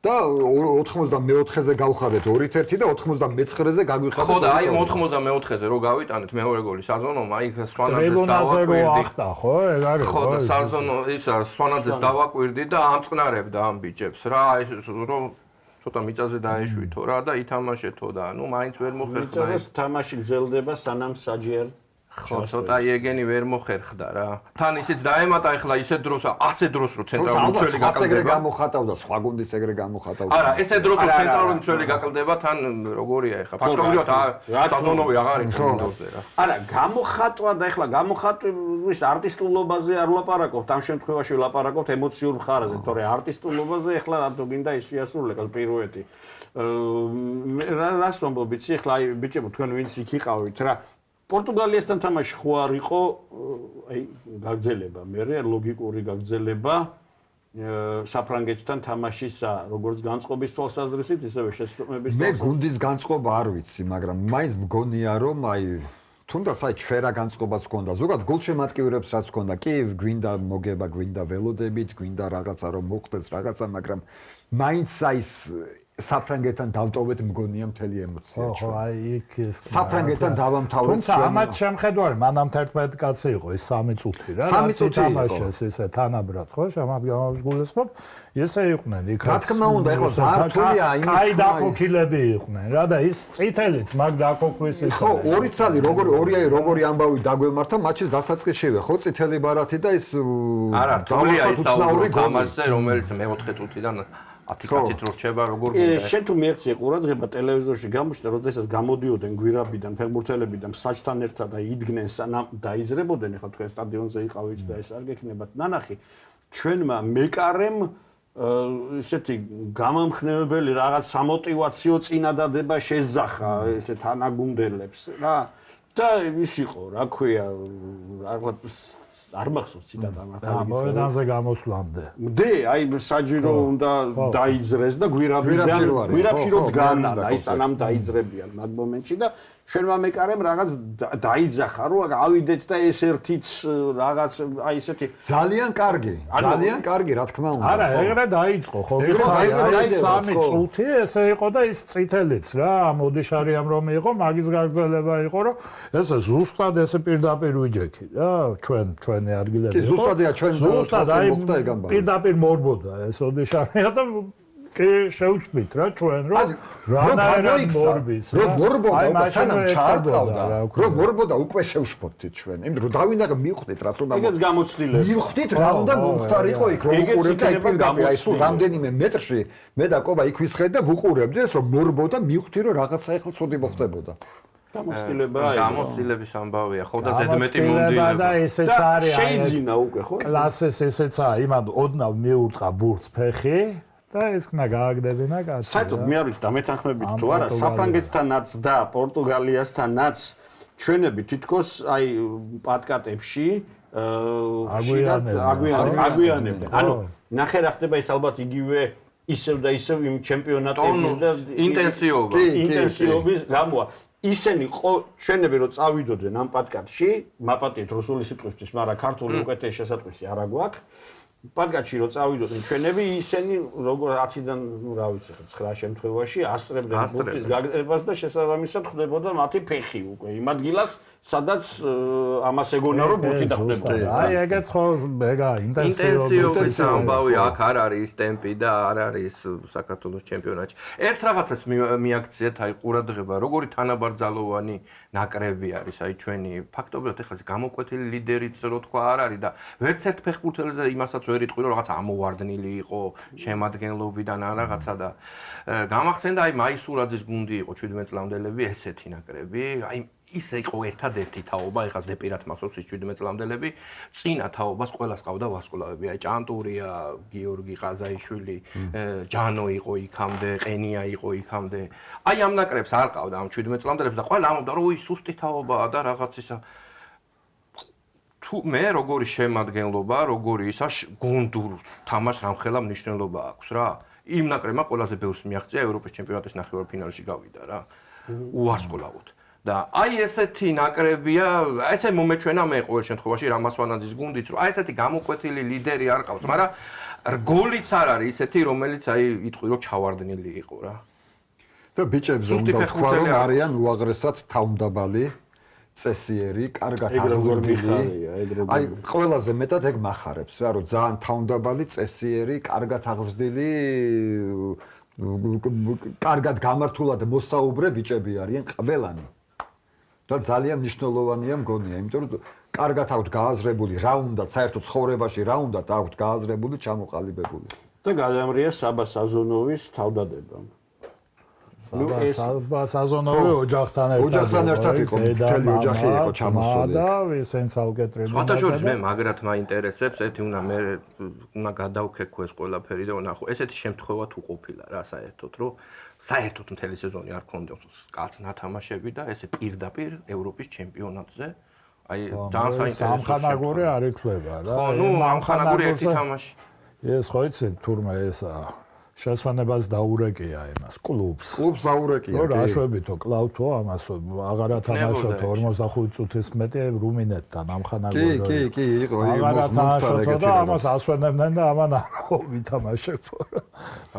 და 94-ზე გავხადეთ 2-1 და 99-ზე გაგვიხადეთ. ხო და აი 94-ზე რო გავიტანეთ მეორე გოლი საზონომა, აი სვანაძეს დავაკვირდი. ხო, ეგ არის. ხო და საზონო ისა სვანაძეს დავაკვირდი და ამწყნარებდა ამ ბიჭებს რა, ეს რომ ცოტა მიწაზე დაეშვითო რა და ითამაშეთო და ნუ მაინც ვერ მოხერხდა. ეს თამაში გრძელდება სანამ საჯერ ხო, ცოტა იეგენი ვერ მოხერხდა რა. თან ისიც დაემატა ახლა ისე დროს, ასე დროს რო ცენტრალური მცველი ეგრე გაკლდება. გამოხატავდა, სხვა გუნდის ეგრე გამოხატავდა. არა, ესე დროს რო ცენტრალური მცველი გაკლდება, თან როგორია ახლა? ფაქტობრივად საზონოვი აღარ იქნება გუნდზე რა. არა, გამოხატვა და ახლა გამოხატვის არტისტულობაზე არ ვლაპარაკობთ, ამ შემთხვევაში ვლაპარაკობთ ემოციურ მხარეზე, თორე არტისტულობაზე ახლა რატო გინდა ის შეასრულო პირუეტი. რას ვამბობ, იცი, ახლა აი ბიჭებო, თქვენ ვინც იქ იყავით რა. პორტუგალიასთან თამაში ხო არ იყო, აი, გაგრძელება, მე ლოგიკური გაგრძელება საფრანგეთთან თამაშისა, როგორც განწყობის თვალსაზრისით, ისევე შეცდომების მე გუნდის განწყობა არ ვიცი, მაგრამ მაინც მგონია რომ აი თუნდაც აი ჩვერა განწყობას ჰქონდა, ზოგადად გულშემატკივრებს რაც ჰქონდა, კი გვინდა მოგება, გვინდა ველოდებით, გვინდა რაღაცა რომ მოხდეს რაღაცა, მაგრამ მაინც აი საფრანგეთთან დავტოვეთ მგონია მთელი ემოცია. ხო, აი იქ ეს საფრანგეთთან დავამთავრეთ. თუმცა ამათ შემხედვარი, მანამ 11 კაცი იყო, ეს 3 წუთი რა. 3 წუთი თამაშეს ესე თანაბრად, ხო, შემად გამოვსგულესობ. ესე იყვნენ იქ. რა თქმა უნდა, ეხლა ზართულია იმის. აი დაკოქილები იყვნენ რა და ის წითელიც მაგ დაკოქვის ის. ხო, ორი ცალი როგორი ამბავი დაგვემართა, მატჩის დასაწყისშივე, ხო, წითელი ბარათი და ის არა, თულია ის თამაშზე, რომელიც მე-4 წუთიდან 10 კაცით რო რჩება, როგორ გინდა. შენ თუ მიეცი ყურადღება ტელევიზორში გამოჩნდა, როდესაც გამოდიოდნენ გვირაბიდან, ფეხბურთელებიდან მსაჯთან ერთად და იდგნენ სანამ დაიძრებოდნენ, ახლა თქვენ სტადიონზე იყავით და ეს არ გექნებათ ნანახი. ჩვენმა მეკარემ ესეთი გამამხნევებელი რაღაც სამოტივაციო წინადადება შეძახა ესე თანაგუნდელებს რა და ის იყო, რა ქვია, არ მახსოვს ციტატა მართლა. მოედანზე გამოსვლამდე. მდე, აი საჯირო უნდა დაიძრეს და გვირაბში რო დგანა და აი სანამ დაიძრებიან მაგ მომენტში და ჩვენმა მეკარემ რაღაც დაიძახა, რომ ავიდეთ და ეს ერთიც რაღაც აი ესეთი ძალიან კარგი, რა თქმა უნდა. არა, ეგრე დაიწყო, ხო? აი 3 წუთი ესე იყო და ის წითელიც რა, მოდიშარიამ რომ იყო, მაგის გაგრძელება იყო, რომ ესე ზუსტად ესე პირდაპირ ვიჯექი რა, ჩვენი ადგილები. კი, ზუსტადია ჩვენ ზუსტად აი მოხდა ეგ ამბავი. პირდაპირ მორბოდა ეს ოდიშარია და კი შევწვით რა ჩვენ რომ რანაირად მორბის რომ მორბოდა სანამ ჩაარტყავდა რომ მორბოდა უკვე შევშფოთით ჩვენ იმიტომ რომ დავინახე მივხვდით რაც უნდა ეგეც გამოცდილება მივხვდით რა უნდა მომხდარიყო იქ რომ უყურებდა აი პირდაპირ აი სულ რამდენიმე მეტრში მე და კობა იქ ვისხედ და ვუყურებდი ეს რომ მორბოდა მივხვდი რომ რაღაცა ახლა ცუდი მოხდებოდა გამოცდილების ამბავია ხო და ზედმეტი მომდინება და ესეც არის შეიძინა უკვე ხო კლასეს ესეცა იმან ოდნავ მიურტყა ბურთს ფეხი და ეს ხნა გააგდებინა კაცი. საერთოდ მე არის დამეთანხმებით თუ არა საფრანგეთთანაც და პორტუგალიასთანაც ჩვენები თითქოს აი პატკატებში აგვიანებდნენ. ანუ ნახე რა ხდება ის ალბათ იგივე ისევ და ისევ იმ ჩემპიონატების და ინტენსივობის გამოა. ისინი ჩვენები რო წავიდოდნენ ამ პატკატში, მაპატიეთ რუსული სიტყვისთვის, მაგრამ ქართული უკეთესი შესატყვისი არ აგვაქვს. პატკატში რო წავიდოდნენ ჩვენები, ისინი როგორ 10-დან, რა ვიცი, 9 შემთხვევაში ასწრებდნენ ბურთის გაგებას და შესაბამისად ხდებოდა მათი ფეხი უკვე იმ ადგილას, სადაც ამას ეგონა რომ ბურთი დახდებოდა. აი ეგეც ხო ეგა ინტენსივობის ამბავი აქ არ არის ტემპი და არ არის საქართველოს ჩემპიონატში. ერთ რაღაცას მიაქციეთ აი ყურადღება, როგორი თანაბრძოლოვანი ნაკრები არის აი ჩვენი ფაქტობრივად ეხლა გამოკვეთილი ლიდერიც რო თქვა არ არის და ვერც ერთ ფეხბურთელზე იმასაც ვერ იტყვი რომ რაღაცა ამოვარდნილი იყო შემადგენლობიდან ან რაღაცა და გამახსენდა აი მაისურაძის გუნდი იყო 17 წლამდელები ესეთი ნაკრები აი ისე იყო ერთადერთი თაობა, ეხლა ზეპირად მახსოვს ის 17 წლამდელები, წინა თაობას ყველას ყავდა ვარსკვლავები, აი ჭანტურია, გიორგი ყაზაიშვილი, ჯანო იყო იქამდე, ყენია იყო იქამდე. აი ამ ნაკრებს არ ყავდა ამ 17 წლამდელებს და ყველა ამბობდა, რომ ის სუსტი თაობაა და რაღაც ისა. თუ მე როგორი შემადგენლობა, როგორი ისა გუნდურ თამაშს რამხელა მნიშვნელობა აქვს რა. იმ ნაკრებმა ყველაზე ბევრს მიაღწია ევროპის ჩემპიონატის ნახევარფინალში გავიდა რა. უვარსკვლავოდ. და აი ესეთი ნაკრებია, ესე მომეჩვენა მე ყოველ შემთხვევაში რამასვანაძის გუნდიც, რომ აი ესეთი გამოკვეთილი ლიდერი არ ყავს, მაგრამ რგოლიც არ არის ისეთი, რომელიც აი იტყვი რომ ჩავარდნილი იყო რა. და ბიჭებზე უნდა ვთქვა, რომ არიან უაღრესად თავმდაბალი, წესიერი, კარგად აღზრდილი. აი ყველაზე მეტად ეგ მახარებს რა, რომ ძალიან თავმდაბალი, წესიერი, კარგად აღზრდილი კარგად გამართულად მოსაუბრე ბიჭები არიან ყველანი. და ძალიან მნიშვნელოვანია მგონია, იმიტომ რომ კარგად აქვთ გააზრებული რა უნდა საერთოდ ცხოვრებაში რა უნდა აქვთ გააზრებული, ჩამოყალიბებული. და გადამრია საბა საზონოვის თავდადება. საბა საზონოვი ოჯახთან ერთად იყო, მთელი ოჯახი იყო ჩამოსული. და ვისენც ალკეტრები. სხვათა შორის მე მაგრად მაინტერესებს, ერთი უნდა გადავქეკო ეს ყველაფერი და ვნახო. ესეთი შემთხვევა თუ ყოფილა რა საერთოდ, რომ საერთოდ მთელი სეზონი არ ქონდოს კაც ნათამაშები და ესე პირდაპირ ევროპის ჩემპიონატზე აი ძალიან საინტერესო სამხანაგური არ ითვლება რა. ხო, ნუ ამხანაგური ერთი თამაში. ეს ხო იცი თურმე ესა შესვენებას დაურეკია იმას კლუბს. კლუბს დაურეკია. რა შვებითო კლავთო ამას აღარ ათამაშოთ 45 წუთის მეტი რუმინეთთან ამხანაგური. კი, იყო აღარ ათამაშოთ და ამას ასვენებდნენ და ამან არავ ვითამაშებო.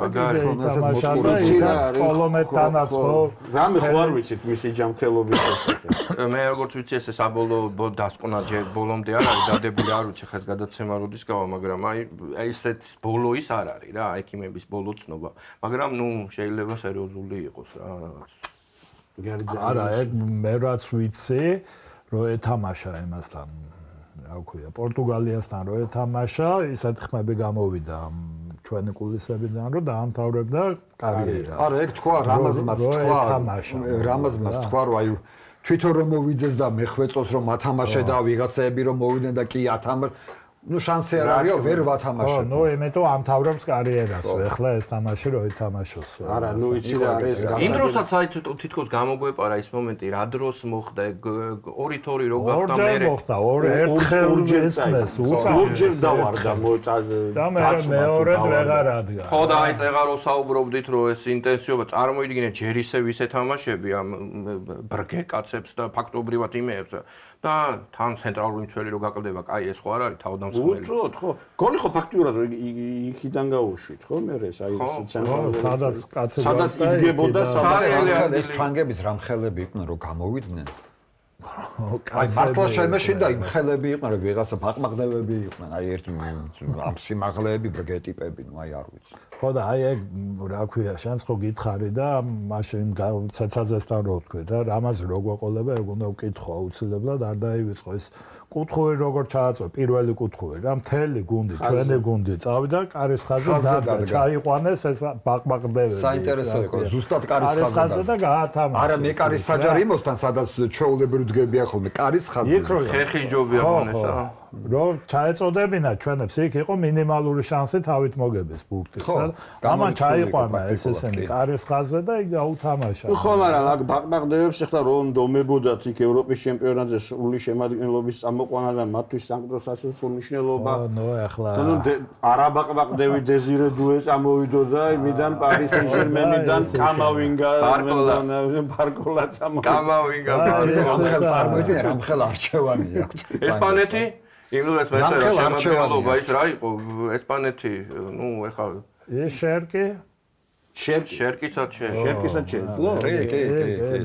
აგარი თამაშობდა იქაც პოლონეთთანაც ხო. რამე ხო არ ვიცით მისი ჯანმრთელობის შესახებ. მე როგორც ვიცი ესე საბოლოო დასკვნა ბოლომდე არ არის დადებული, არ ვიცი ხეს გადაცემა როდის გავა, მაგრამ აი ესეთ ბოლო ის არ არის რა, ექიმების ბოლო ცნობა, მაგრამ ნუ შეიძლება სერიოზული იყოს რა რაღაც. არა, ეგ მე რაც ვიცი, რომ ეთამაშა იმასთან, რა ქვია, პორტუგალიასთან რომ ეთამაშა, ისეთ ხმები გამოვიდა ჩვენი კულისებიდან, რომ დაამთავრებდა კარიერას. არა, ეგ თქვა რამაზმაც თქვა, რომ აი თვითონ რომ მოვიდეს და მეხვეწოს რომ ათამაშე და ვიღაცები რომ მოვიდნენ და კი ათამაშ ну შანსი არ არისო ვერ ვათამაშებ. ნუ იმიტომ ამთავრებს კარიერას, ეხლა ეს თამაში რო ეთამაშოს. არა, ნუ იცი რა არის იმ დროსაც აი თითქოს გამოგვეპარა ის მომენტი, რა დროს მოხდა ორი-თორი რო გახდა მე. მოხდა, ერთხელ უწეს, ლურჯერ დავარდა და მეორედ ვეღარ ადგა. ხო და აი წეღარო საუბრობდით რომ ეს ინტენსივობა წარმოიდგინეთ ჯერ ისე ვისე თამაშები ამ ბრგე კაცებს და ფაქტობრივად იმეებს და თან ცენტრალური მცველი რო გაკლდება, კაი ეს ხო არ არის თავდამსხმელი. უწოდ ხო. გოლი ხო ფაქტიურად იქიდან გაუშვით, ხო? მე ეს აი ცენტრალური სადაც კაცები სადაც იდგებოდა ეს ფრანგების რამხელები იყვნენ რომ გამოვიდნენ. აი მართლა შემეშინდა იმ ხელები იყვნენ რომ ვიღაცა ფაყმაღნებები იყვნენ, აი ერთი ამ სიმაღლეები ბრგეტიპები, ნუ აი არ ვიცი. ხო და აი ეგ რა ქვია, შენც ხო გითხარი და მაშინ ცეცაძესთან რო ვთქვი და რამაზე რო გვეყოლება, ეგ უნდა ვკითხო აუცილებლად, არ დაივიწყო ეს კუთხური როგორ ჩააწვა, პირველი კუთხური რა, მთელი გუნდი, ჩვენი გუნდი წავიდა კარის ხაზზე და ჩაიყვანეს ეს ბაყბაყბები. საინტერესო იყო, ზუსტად კარის ხაზზე და გაათამაშა. არა, მე კარის საჯარიმოსთან სადაც ჩვეულებრივ დგებია ხოლმე, კარის ხაზზე. იქ რო ხეხის ჯობია მონესა. რომ ჩაეწოდებინა ჩვენებს იქ იყო მინიმალური შანსი თავით მოგების ბურთის და ამან ჩაიყვანა ეს ესენი კარის ხაზზე და იქ გაუთამაშა. ხო, მაგრამ აქ ბაყბაყდებს ახლა რომ დომებოდათ იქ ევროპის ჩემპიონატზე სრული შემადგენლობის წამოყვანა და მათთვის სანქტოს ასეულ მნიშვნელობა. ნუ ახლა ნუ არაბაყბაყდები დეზირე დუე წამოვიდო და იმიდან პარი სენ-ჟერმენიდან კამავინგა ბარკოლა წამოვიდა. კამავინგა რამხელ წარმოიდგინე, რამხელ არჩევანი აქვს. ესპანეთი იმლუს მეწერა შემადგენლობა ის რა იყო ესპანეთი ნუ ეხა ეს შერკი შერკისაც შეძლო? კი.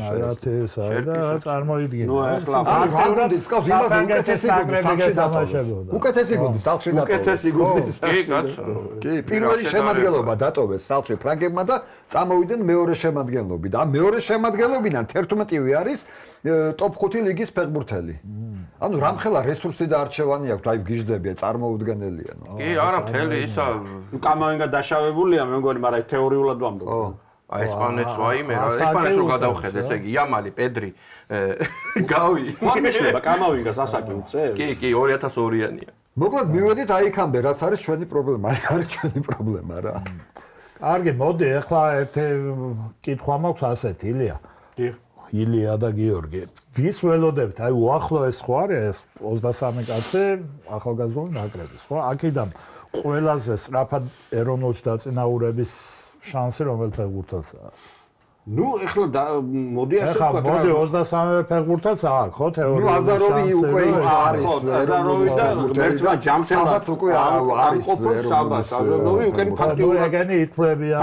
მარათი საერთოდ და წარმოიდგინე. ნუ ახლა ფაქტობრივად სკავს იმაზე უკეთესი გუნდი სახში დატოვეს. უკეთესი გუნდი სახში დატოვეს. უკეთესი გუნდი კი კაცო. კი, პირველი შემადგენლობა დატოვეს სახში ფრანგებმა და წამოვიდნენ მეორე შემადგენლობიდან. და მეორე შემადგენლობიდან 11-ვე არის ტოპ 5 ლიგის ფეხბურთელი. ანუ რამხელა რესურსი და არჩევანი აქვს, აი გიждდებია, წარმოუდგენელია. კი, არა, მთელი ისა კამავინგა დაშავებულია, მე მგონი, მაგრამ თეორიულად ვამბობ. აი ესპანეთს ვაიმე რა, ესპანეთს რო გადავხედე, ესე იგი, იამალი, პედრი, გავი. ხო, მეშლება კამავინგას ასაკი უწევს? კი, 2002-იანია. მოკლედ მივედით აი იქამდე, რაც არის ჩვენი პრობლემა, აი არის ჩვენი პრობლემა რა. კარგი, მოდი, ახლა ერთი კითხვა მაქვს ასეთი, ილია. დიახ. ილია და გიორგი. ვის ველოდებთ? აი უახლოეს ხო არის ეს 23 კაცი ახალგაზრდული ნაკრების, ხო? აქედან ყველაზე სწრაფად ეროვნულში დაწინაურების შანსი რომელ ფეხბურთელსაა? ნუ ეხლა მოდი ასე ვთქვა. მოდი 23 ფეხბურთელს აქვს, ხო, თეორიულად. ნუ აზაროვი უკვე არის. აზაროვი და ღმერთმა ჯამთელაც უკვე არის. საბას აზაროვი უკვე ფაქტიურად ეგენი ითვლებიან.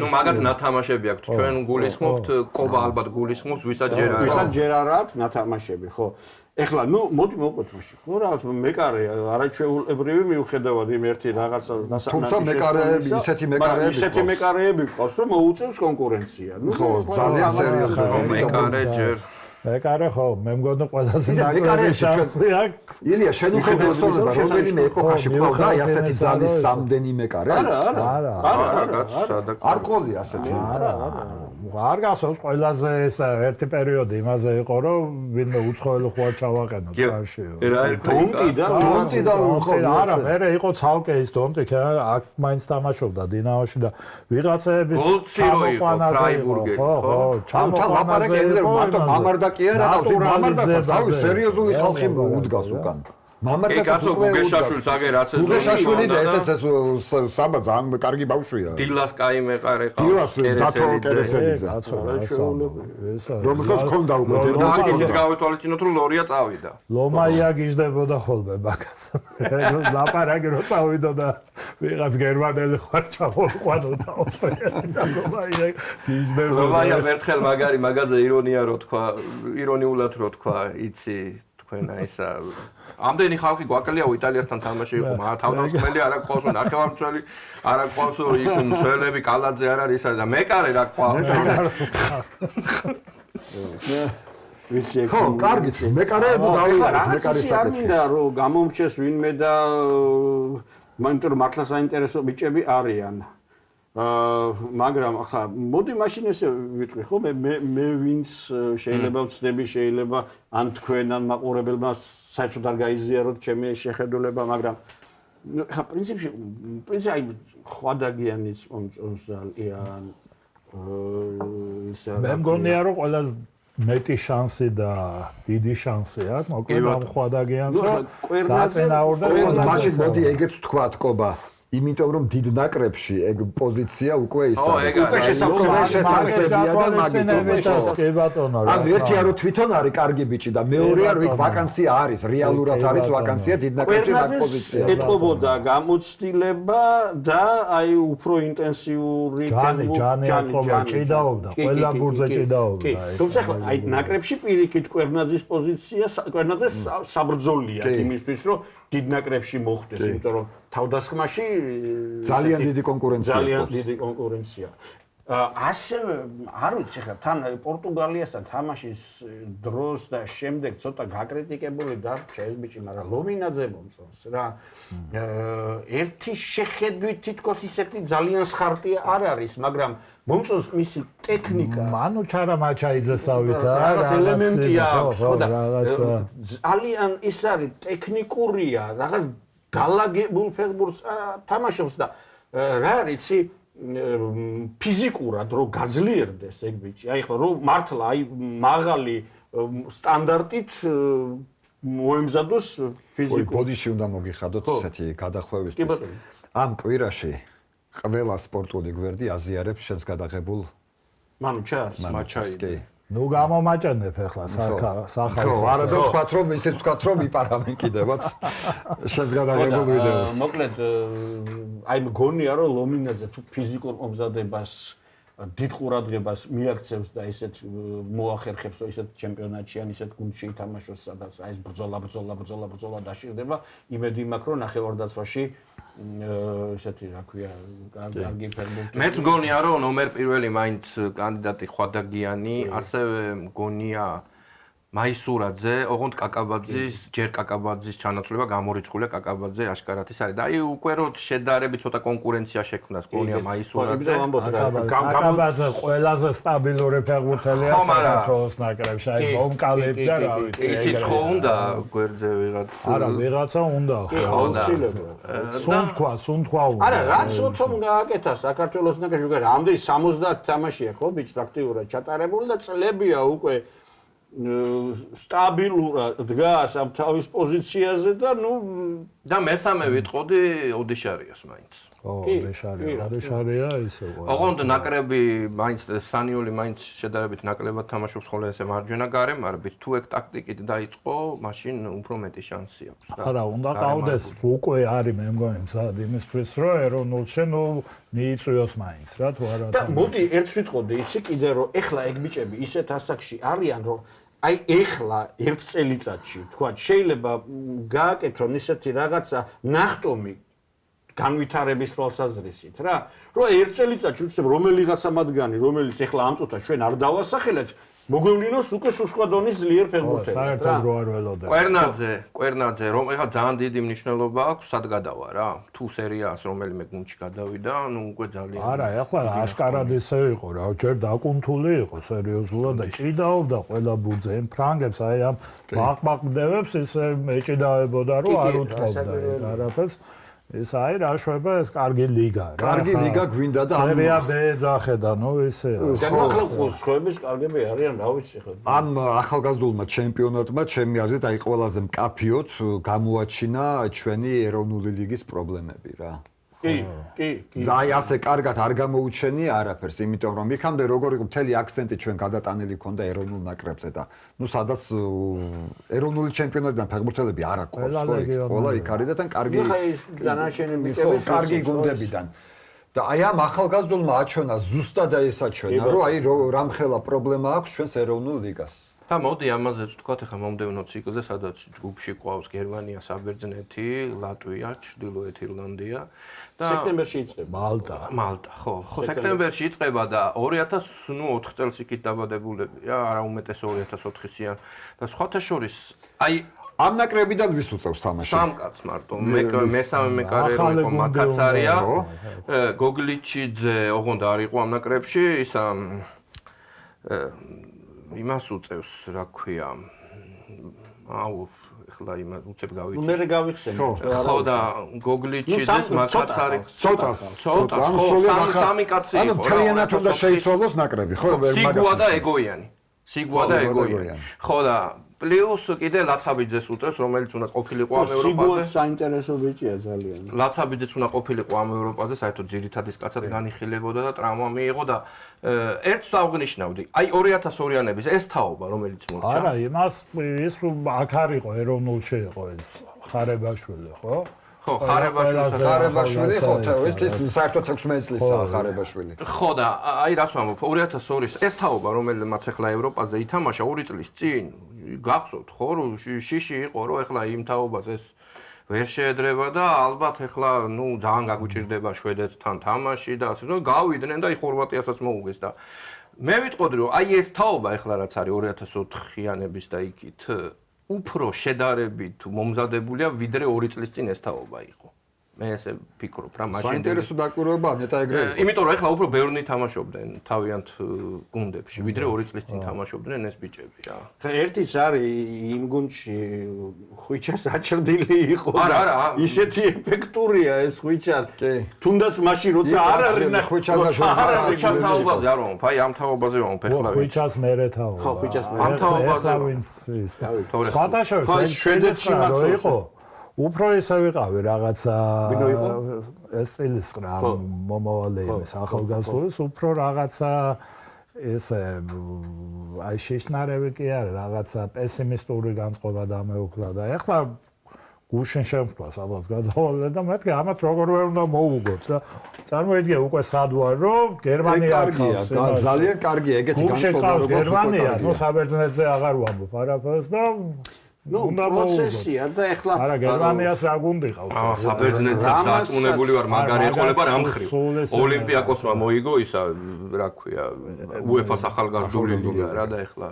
ნუ მაგათ ნათამაშები აქვთ, ჩვენ გულისხმობთ, ყობა ალბათ გულისხმობს, ვისაც ჯერ არ აქვს ნათამაშები, ხო. ეხლა ნუ მოდი მოვყვეთ მაშინ. ხო რა, მეკარე არაჩვეულებრივი მიუხედავად იმ ერთი რაღაცა თუმცა მეკარეები, ისეთი მეკარეები ყავს, რომ მოუწევს კონკურენცია. ნუ ხო, ძალიან სერიოზული მეკარე ჯერ მეკარე ხო, მე მგონი ყველაზე ისე ნაკლები მეკარეებში შანსი აქვს. ილია შენ უხედავ ხოლმე რომელიმე ეპოქაში ყავდა ასეთი ძალის სამდენი მეკარე? არ ყოლი ასეთი. არ გასავს ყველაზე ეს ერთი პერიოდი იმაზე იყო რომ ვინმე უცხოელი ხო არ ჩავაყენო თვაში. დონტი და არა, მე იყო ცალკე ის დონტი, აქ მაინც თამაშობდა დინამოში და ვიღაცების ჩამოყვანაზე იყო. ხო, ჩამოყვანაზე მარტო მამარდა კი არა, მამარდასაც ავი სერიოზული ხალხი უდგას უკან. მამარდასაც უკვე გუგეშაშვილს აგერ ასე ზოგი. გუგეშაშვილი და ესეც ეს საბა ძალიან კარგი ბავშვია. დილას კაი მეყარე ყავს. დილას დათო კერესელიძე. რომელსაც ჰქონდა უკვე დერმატიტის გავითვალისწინოთ რომ ლორია წავიდა. ლომაია გიждდებოდა ხოლმე მაგას. ლაპარაკი რო წავიდა და ვიღაც გერმანელი ხარ ჩამოყვანოდა ოსპერიანი და ლომაია გიждდებოდა. ლომაია ერთხელ მაგარი მაგაზე ირონია რო თქვა, ირონიულად რო თქვა, იცი თქვენა ისა ამდენი ხალხი გვაკლიაო იტალიასთან თამაში იყო თავდამსხმელი არ აქვს ნახევარმცველი არ აქვს იქ მცველები კალაძე არ არის და მეკარე რა ყავს ხო კარგით მეკარე დავიღოთ მეკარის საკითხი არ მინდა რომ გამომრჩეს ვინმე და მანტურ მართლა საინტერესო ბიჭები არიან მაგრამ ახლა მოდი მაშინ ესე ვიტყვი ხო მე ვინც შეიძლება ვცდები შეიძლება ან თქვენ ან მაყურებელმა საერთოდ არ გაიზიაროთ ჩემი შეხედულება მაგრამ ხა პრინციპში აი ხვადაგიანიც ძალიან მე მგონია რომ ყველაზე მეტი შანსი და დიდი შანსი აქვს მოკლედ ამ ხვადაგიანს რომ დაწინაურდა მაშინ მოდი ეგეც თქვა თკობა იმიტომ რომ დიდ ნაკრებში ეგ პოზიცია უკვე ის არის. უკვე შესაძლებელია და მაგიტომას. კი ბატონო რა. ანუ ერთია რომ თვითონ არის კარგი ბიჭი და მეორეა რომ იქ ვაკანსია არის, რეალურად არის ვაკანსია დიდ ნაკრებში მაგ პოზიციაზე. ეთყობოდა გამოცდილება და აი უფრო ინტენსიური ჯანი ჭიდაობდა, ყველა გურზე ჭიდაობდა. თუმცა აი ნაკრებში პირიქით კვერნაძის პოზიცია, კვერნაძეს საბრძოლია იმისთვის რომ დიდ ნაკრებში მოხდეს, იმიტომ რომ თავდასხმაში ძალიან დიდი კონკურენცია. ასევე არ ვიცი ხა თან პორტუგალიასთან თამაშის დროს და შემდეგ ცოტა გაკრიტიკებული დარჩა ეს ბიჭი, მაგრამ ლომინაძე მომწონს რა. ერთი შეხედვით თითქოს ისეთი ძალიან სხარტია არ არის, მაგრამ მომწონს მისი ტექნიკა. მანუ ჩარამაჩაიძესავით რაღაც ელემენტია აქვს, ხო და ძალიან ის არის ტექნიკურია, რაღაც გალაგებულ ფეხბურთს თამაშობს და რა არის ფიზიკურად რო გაძლიერდეს ეგ ბიჭი. აი ხო რომ მართლა აი მაღალი სტანდარტით მოემზადოს ფიზიკურად. ბოდიში უნდა მოგიხადოთ ესეთი გადახვევისთვის. ამ კვირაში ყველა სპორტული გვერდი აზიარებს შენს გადაღებულ მანუჩას მაჩაიდი. ნუ გამომაჭენებ ახლა სახალხო. ხო, არა და თქვათ რომ ისიც თქვათ რომ იპარავენ კიდევაც შენს გადაღებულ ვიდეოს. მოკლედ აი მგონია რომ ლომინაძე თუ ფიზიკურ მომზადებას დიდ ყურადღებას მიაქცევს და ისეთ მოახერხებს რომ ისეთ ჩემპიონატში ან ისეთ გუნდში ითამაშოს სადაც აი ეს ბრძოლა დაშიρდება იმედი მაქვს რომ ნახევარდაცვაში ესეთი რა ქვია კარგი ფერმენტი მეც მგონია რომ ნომერ პირველი მაინც კანდიდატი ხვადაგიანი ასევე მგონია მაისურაძე, ოღონდ კაკაბაძის, ჯერ კაკაბაძის ჩანაცვლება გამორიცხულია კაკაბაძე აშკარად ის არის და აი უკვე რომ შედარებით ცოტა კონკურენცია შექმნას გონია მაისურაძე. კაკაბაძე ყველაზე სტაბილური ფეხბურთელია საქართველოს ნაკრებში, აი მომკალებდა რა ვიცი. ისიც ხო უნდა გვერდზე ვიღაც. არა, ვიღაცა უნდა ხო. სუნთქვა უნდა. არა, რაც უთომ გააკეთა საქართველოს ნაკრებში, რამდენი 70 თამაშია ხო ბიჭ პრაქტიკულად ჩატარებული და წლებია უკვე სტაბილურად დგას ამ თავის პოზიციაზე და ნუ და მესამე ვიტყოდი ოდიშარიას მაინც. ო, ოდიშარია ისე. ოღონდ ნაკრები მაინც სანიული მაინც შედარებით ნაკლებად თამაშობს ხოლმე ესე მარჯვენა გარემარბით თუ ეგ ტაქტიკით დაიწყო, მაშინ უფრო მეტი შანსი აქვს რა. არა, უნდა ყავდეს უკვე არის მე მგონი მზად იმისთვის რომ ეროვნულში ნუ მიიწვიოს მაინც რა თუ არა. და მოდი ერთს ვიტყოდი, იცი კიდე რომ ეხლა ეგ ბიჭები ისეთ ასაკში არიან რომ აი ეხლა ერთ წელიწადში თქვა შეიძლება გააკეთონ ისეთი რაღაცა ნახტომი განვითარების თვალსაზრისით რა რომ ერთ წელიწადში უცებ რომელიღაცა მათგანი რომელიც ეხლა ამ წუთას ჩვენ არ დავასახელეთ მოგვევლინოს უკვე სხვა დონის ძლიერ ფეხბურთელად რა. საერთოდ რო არ ველოდებ. კვერნაძე, რომ ეხლა ძალიან დიდი მნიშვნელობა აქვს, სად გადავა რა. თუ სერიას რომელიმე გუნდში გადავიდა, ნუ უკვე ძალიან. არა, ეხლა აშკარად ისე იყო რა, ჯერ დაკუნთული იყო სერიოზულად და ჭიდაობდა ყველა ბუძე იმ ფრანგებს, აი ამ ბაყბაყდევებს ისე ეჭიდაებოდა, რომ არ უთხოვდა არაფერს. ეს აი რა შვება, ეს კარგი ლიგა რა. კარგი ლიგა გვინდა და სერია B ეძახე და ნუ ისე. ახლა შვების კარგები არიან, რა ვიცი ხო. ამ ახალგაზრდულმა ჩემპიონატმა ჩემი აზრით აი ყველაზე მკაფიოდ გამოაჩინა ჩვენი ეროვნული ლიგის პრობლემები რა. კი. აი ასე კარგად არ გამოუჩენია არაფერს, იმიტომ რომ იქამდე როგორ იყო მთელი აქცენტი ჩვენ გადატანილი ქონდა ეროვნულ ნაკრებზე და ნუ სადაც ეროვნული ჩემპიონატიდან ფეხბურთელები არ აქვს ყველა იქ არის და თან კარგი კარგი გუნდებიდან და აი ამ ახალგაზრდულმა აჩვენა ზუსტად ეს აჩვენა რომ აი რამხელა პრობლემა აქვს ჩვენს ეროვნულ ლიგას. და მოდი ამაზე ვთქვათ ახლა მომდევნო ციკლზე, სადაც ჯგუფში ყავს გერმანია, საბერძნეთი, ლატვია, ჩრდილოეთ ირლანდია და სექტემბერში იწყება. მალტა, ხო, სექტემბერში იწყება და 2004 წელს იქით დაბადებულები რა, არა უმეტეს 2004-ისიან და სხვათა შორის აი ამ ნაკრებიდან ვის უწევს თამაში? სამ კაცს მარტო. მესამე მეკარე რო იყო მაკაცარია, გოგლიჩიძე, ოღონდ არ იყო ამ ნაკრებში, ისა იმას უწევს, რა ქვია. აუ, ეხლა იმას უწევ გავიწევ. ნუ მე გავიხსენე. ხო და გოგლიჩიძეს მაკაცარი. ცოტას. ხო, სამი კაცი იყო. ანუ მთლიანად უნდა შეიცვალოს ნაკრები, ხო? სიგუა და ეგოიანი. ხო და პლუს კიდე ლაცაბიძეს უწევს, რომელიც უნდა ყოფილიყო ამ ევროპაზე. სიგუა საინტერესო ბიჭია ძალიან. ლაცაბიძეც უნდა ყოფილიყო ამ ევროპაზე, საერთოდ ძირითადის კაცად განიხილებოდა და ტრავმა მიიღო და ერთს დავღნიშნავდი. აი 2002-იანების ეს თაობა, რომელიც მორჩა. არა, იმას ის აქ არ იყო ეროვნულში იყო ეს ხარებაშვილი, ხო? ხო, ხარებაშვილი ხო, ეს საერთოდ 16 წლისაა ხარებაშვილი. ხო და აი რას ვამბობ, 2002-ის ეს თაობა, რომელმაც ახლა ევროპაზე ითამაშა 2 წლის წინ, გახსოვთ ხო, რომ შიში იყო, რომ ახლა იმ თაობას ეს ვერ შეედრება და ალბათ ახლა ნუ ძალიან გაგვიჭირდება შვედეთთან თამაში და ასე რომ გავიდნენ და აი ხორვატიასაც მოუგეს და მე ვიტყოდი რომ აი ეს თაობა ახლა რაც არის 2004-იანების და იქით უფრო შედარებით მომზადებულია ვიდრე 2 წლის წინ ეს თაობა იყო. მე ესე ვფიქრობ რა მაშინ საინტერესო დაკვირვება ნეტა ეგრე იყო. იმიტომ რომ ახლა უფრო ბევრი თამაშობდნენ თავიანთ გუნდებში, ვიდრე 2 წლის წინ თამაშობდნენ ეს ბიჭები რა. და ერთიც არის იმ გუნდში ხვიჩას აჭრდილი იყო. არა, ისეთი ეფექტურია ეს ხვიჩა. თუნდაც მაშინ როცა არ არის და ხვიჩას თაობაზე არ ვამბობ, აი ამ თაობაზე ვამბობ ახლა. ხვიჩას მერე თაობა. ხო, ხვიჩას მერე. ამ თაობაზე ვინც ის. სხვადასხვა შვედეთში იყო. უფრო ისე ვიყავი რაღაცა ეს წილისყრა მომავალი ეს ახალგაზრდობის უფრო რაღაცა ესე აი შეშნარევი კი არის რაღაცა პესიმისტური განწყობა დამეუფლა და ეხლა გუშინ შემთხვევას ალბათ გადავალე და მეთქე ამათ როგორ ვერ უნდა მოუგოთ რა წარმოიდგინე უკვე სად ვარ რომ გერმანია კარგია ძალიან კარგია ეგეთი განწყობა როგორც გერმანია ნუ საბერძნეთზე აღარ ვამბობ არაფერს და ნუ პროცესია და ეხლა არა გერმანიას რა გუნდი ყავს საბერძნეთსაც დაწუნებული ვარ მაგარი ეყოლება რა მხრივ ოლიმპიაკოსმა მოიგო ისა რა ქვია UEFA-ს ახალგაზრდული ლიგა რა და ეხლა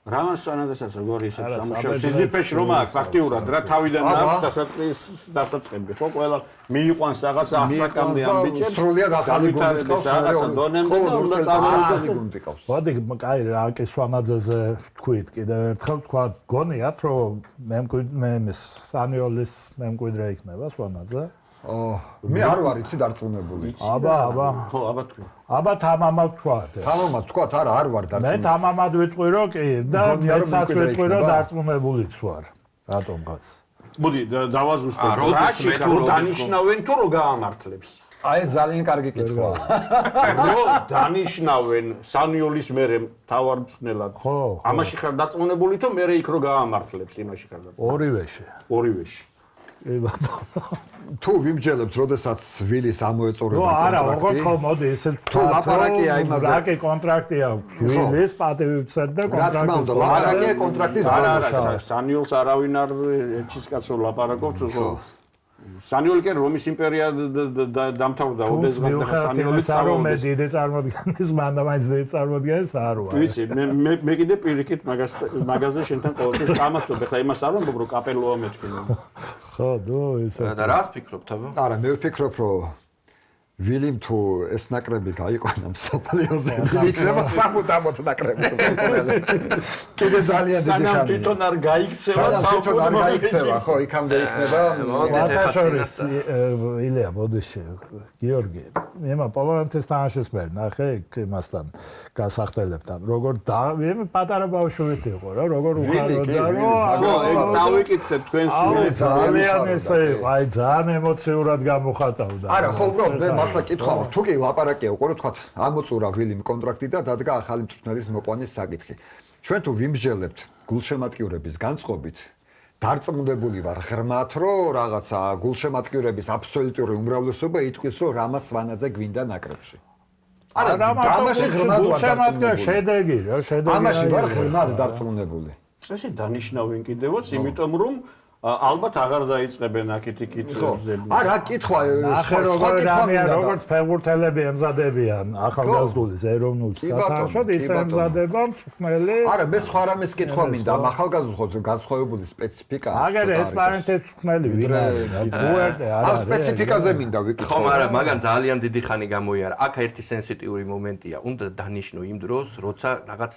რამასვანაძესაც როგორი ისეთ სამუშაო სიზიფეში რომ აქვს აქტიურად რა თავიდან აქვს დასაწყები ხო ყველა მიიყვანს რაღაცა ახსაკამდე ამ ბიჭებს სრულიად ახალი გუნდი ყავს რაღაცა დონემდე და უნდა წავიდე. მოდი კაი რა კისვანაძეზე თქვით კიდევ ერთხელ თქვა გონიათ რომ მე სანიოლის მემკვიდრე იქნება სვანაძე მე არ ვარ იცი დარწმუნებული. აბა ხო აბა თქვი. აბა თამამად თქვათ. თამამად თქვათ არა არ ვარ დარწმუნებული. მე თამამად ვიტყვი რომ კი და მეცაც ვიტყვი რომ დარწმუნებულიც ვარ. რატომღაც. მოდი დავაზუსტებ. რაში ხო დანიშნავენ თუ რო გაამართლებს. აი ეს ძალიან კარგი კითხვაა. რო დანიშნავენ სანიოლის მერე თავარმწვნელად. ხო. ამაში ხარ დარწმუნებული თუ მერე იქ რო გაამართლებს იმაში ხარ დარწმუნებული. ორივეში. კი ბატონო. თუ ვიმჯელებთ, როდესაც ვილის ამოეწორება კონტრაქტი. ნუ არა, ოღონდ ხო მოდი ესე თუ ლაპარაკია იმაზე. რაკე კონტრაქტი აქვს ვილის პატივიცად და რა თქმა უნდა, ლაპარაკია კონტრაქტის ბოლოს. არა, სანიოლს არავინ არ ეჩის კაცო ლაპარაკობს, ხო. სანიოლი კი რომის იმპერია დამთავრდა ოდესღაც და სანიოლი სამომე დიდი წარმოადგენს მანდამაინც დიდი წარმოადგენს არ ვარ. ვიცი მე კიდე პირიქით მაგაზე შენთან ყოველთვის გამართობ ხა იმას არ ვამბობ რომ კაპელოა მეთქინა. ხო, დო ესე. და რას ფიქრობთ აბა? არა, მე ვფიქრობ, რომ ვილიმ თუ ეს ნაკრები გაიყვანა მსოფლიოზე, იქნება სამუდამოდ ნაკრები მსოფლიოზე. კიდე ძალიან დიდი ხანია. სანამ თვითონ არ გაიქცევა, თვითონ არ გაიქცევა, ხო, იქამდე იქნება. ვატაშორის ილია ბოდიში, გიორგი, მე პოლონეთის თამაშისმერ ნახე იმასთან გასახდელებთან, როგორ მე პატარა ბავშვით იყო რა, როგორ უხაროდა რომ ხო, ეგ წავიკითხეთ თქვენს ძალიან ესე იყო, აი ძალიან ემოციურად გამოხატავდა. არა, ხო, უბრალოდ მე მართლა კითხვა, თუ კი ლაპარაკია უყურეთ, თქვა ამოწურა ვილიმ კონტრაქტი და დადგა ახალი მწვრთნელის მოყვანის საკითხი. ჩვენ თუ ვიმსჯელებთ გულშემატკივრების განწყობით, დარწმუნებული ვარ ღრმად, რომ რაღაცა გულშემატკივრების აბსოლუტური უმრავლესობა იტყვის, რომ რამას ვანაძე გვინდა ნაკრებში. არა, ამაში ღრმად ვარ დარწმუნებული. შედეგი რა, შედეგი. ამაში ვარ ღრმად დარწმუნებული. წესი დანიშნავენ კიდევაც, იმიტომ რომ ალბათ აღარ დაიწყებენ აქეთ-იქით ზები. არა, კითხვა, ახლა როგორც ფეხბურთელები ემზადებიან ახალგაზრდულის ეროვნულ სათამაშოდ, ისე ემზადება მწვრთნელი. არა, მე სხვა რამეს კითხვა მინდა, ამ ახალგაზრდულს განსხვავებული სპეციფიკა აქვს. აგერ ესპანეთის მწვრთნელი ვინ არის? ბუერტე არა. ამ სპეციფიკაზე მინდა ვიკითხო. ხო, მაგრამ მაგან ძალიან დიდი ხანი გამოიარა. აქ ერთი სენსიტიური მომენტია. უნდა დანიშნო იმ დროს, როცა რაღაც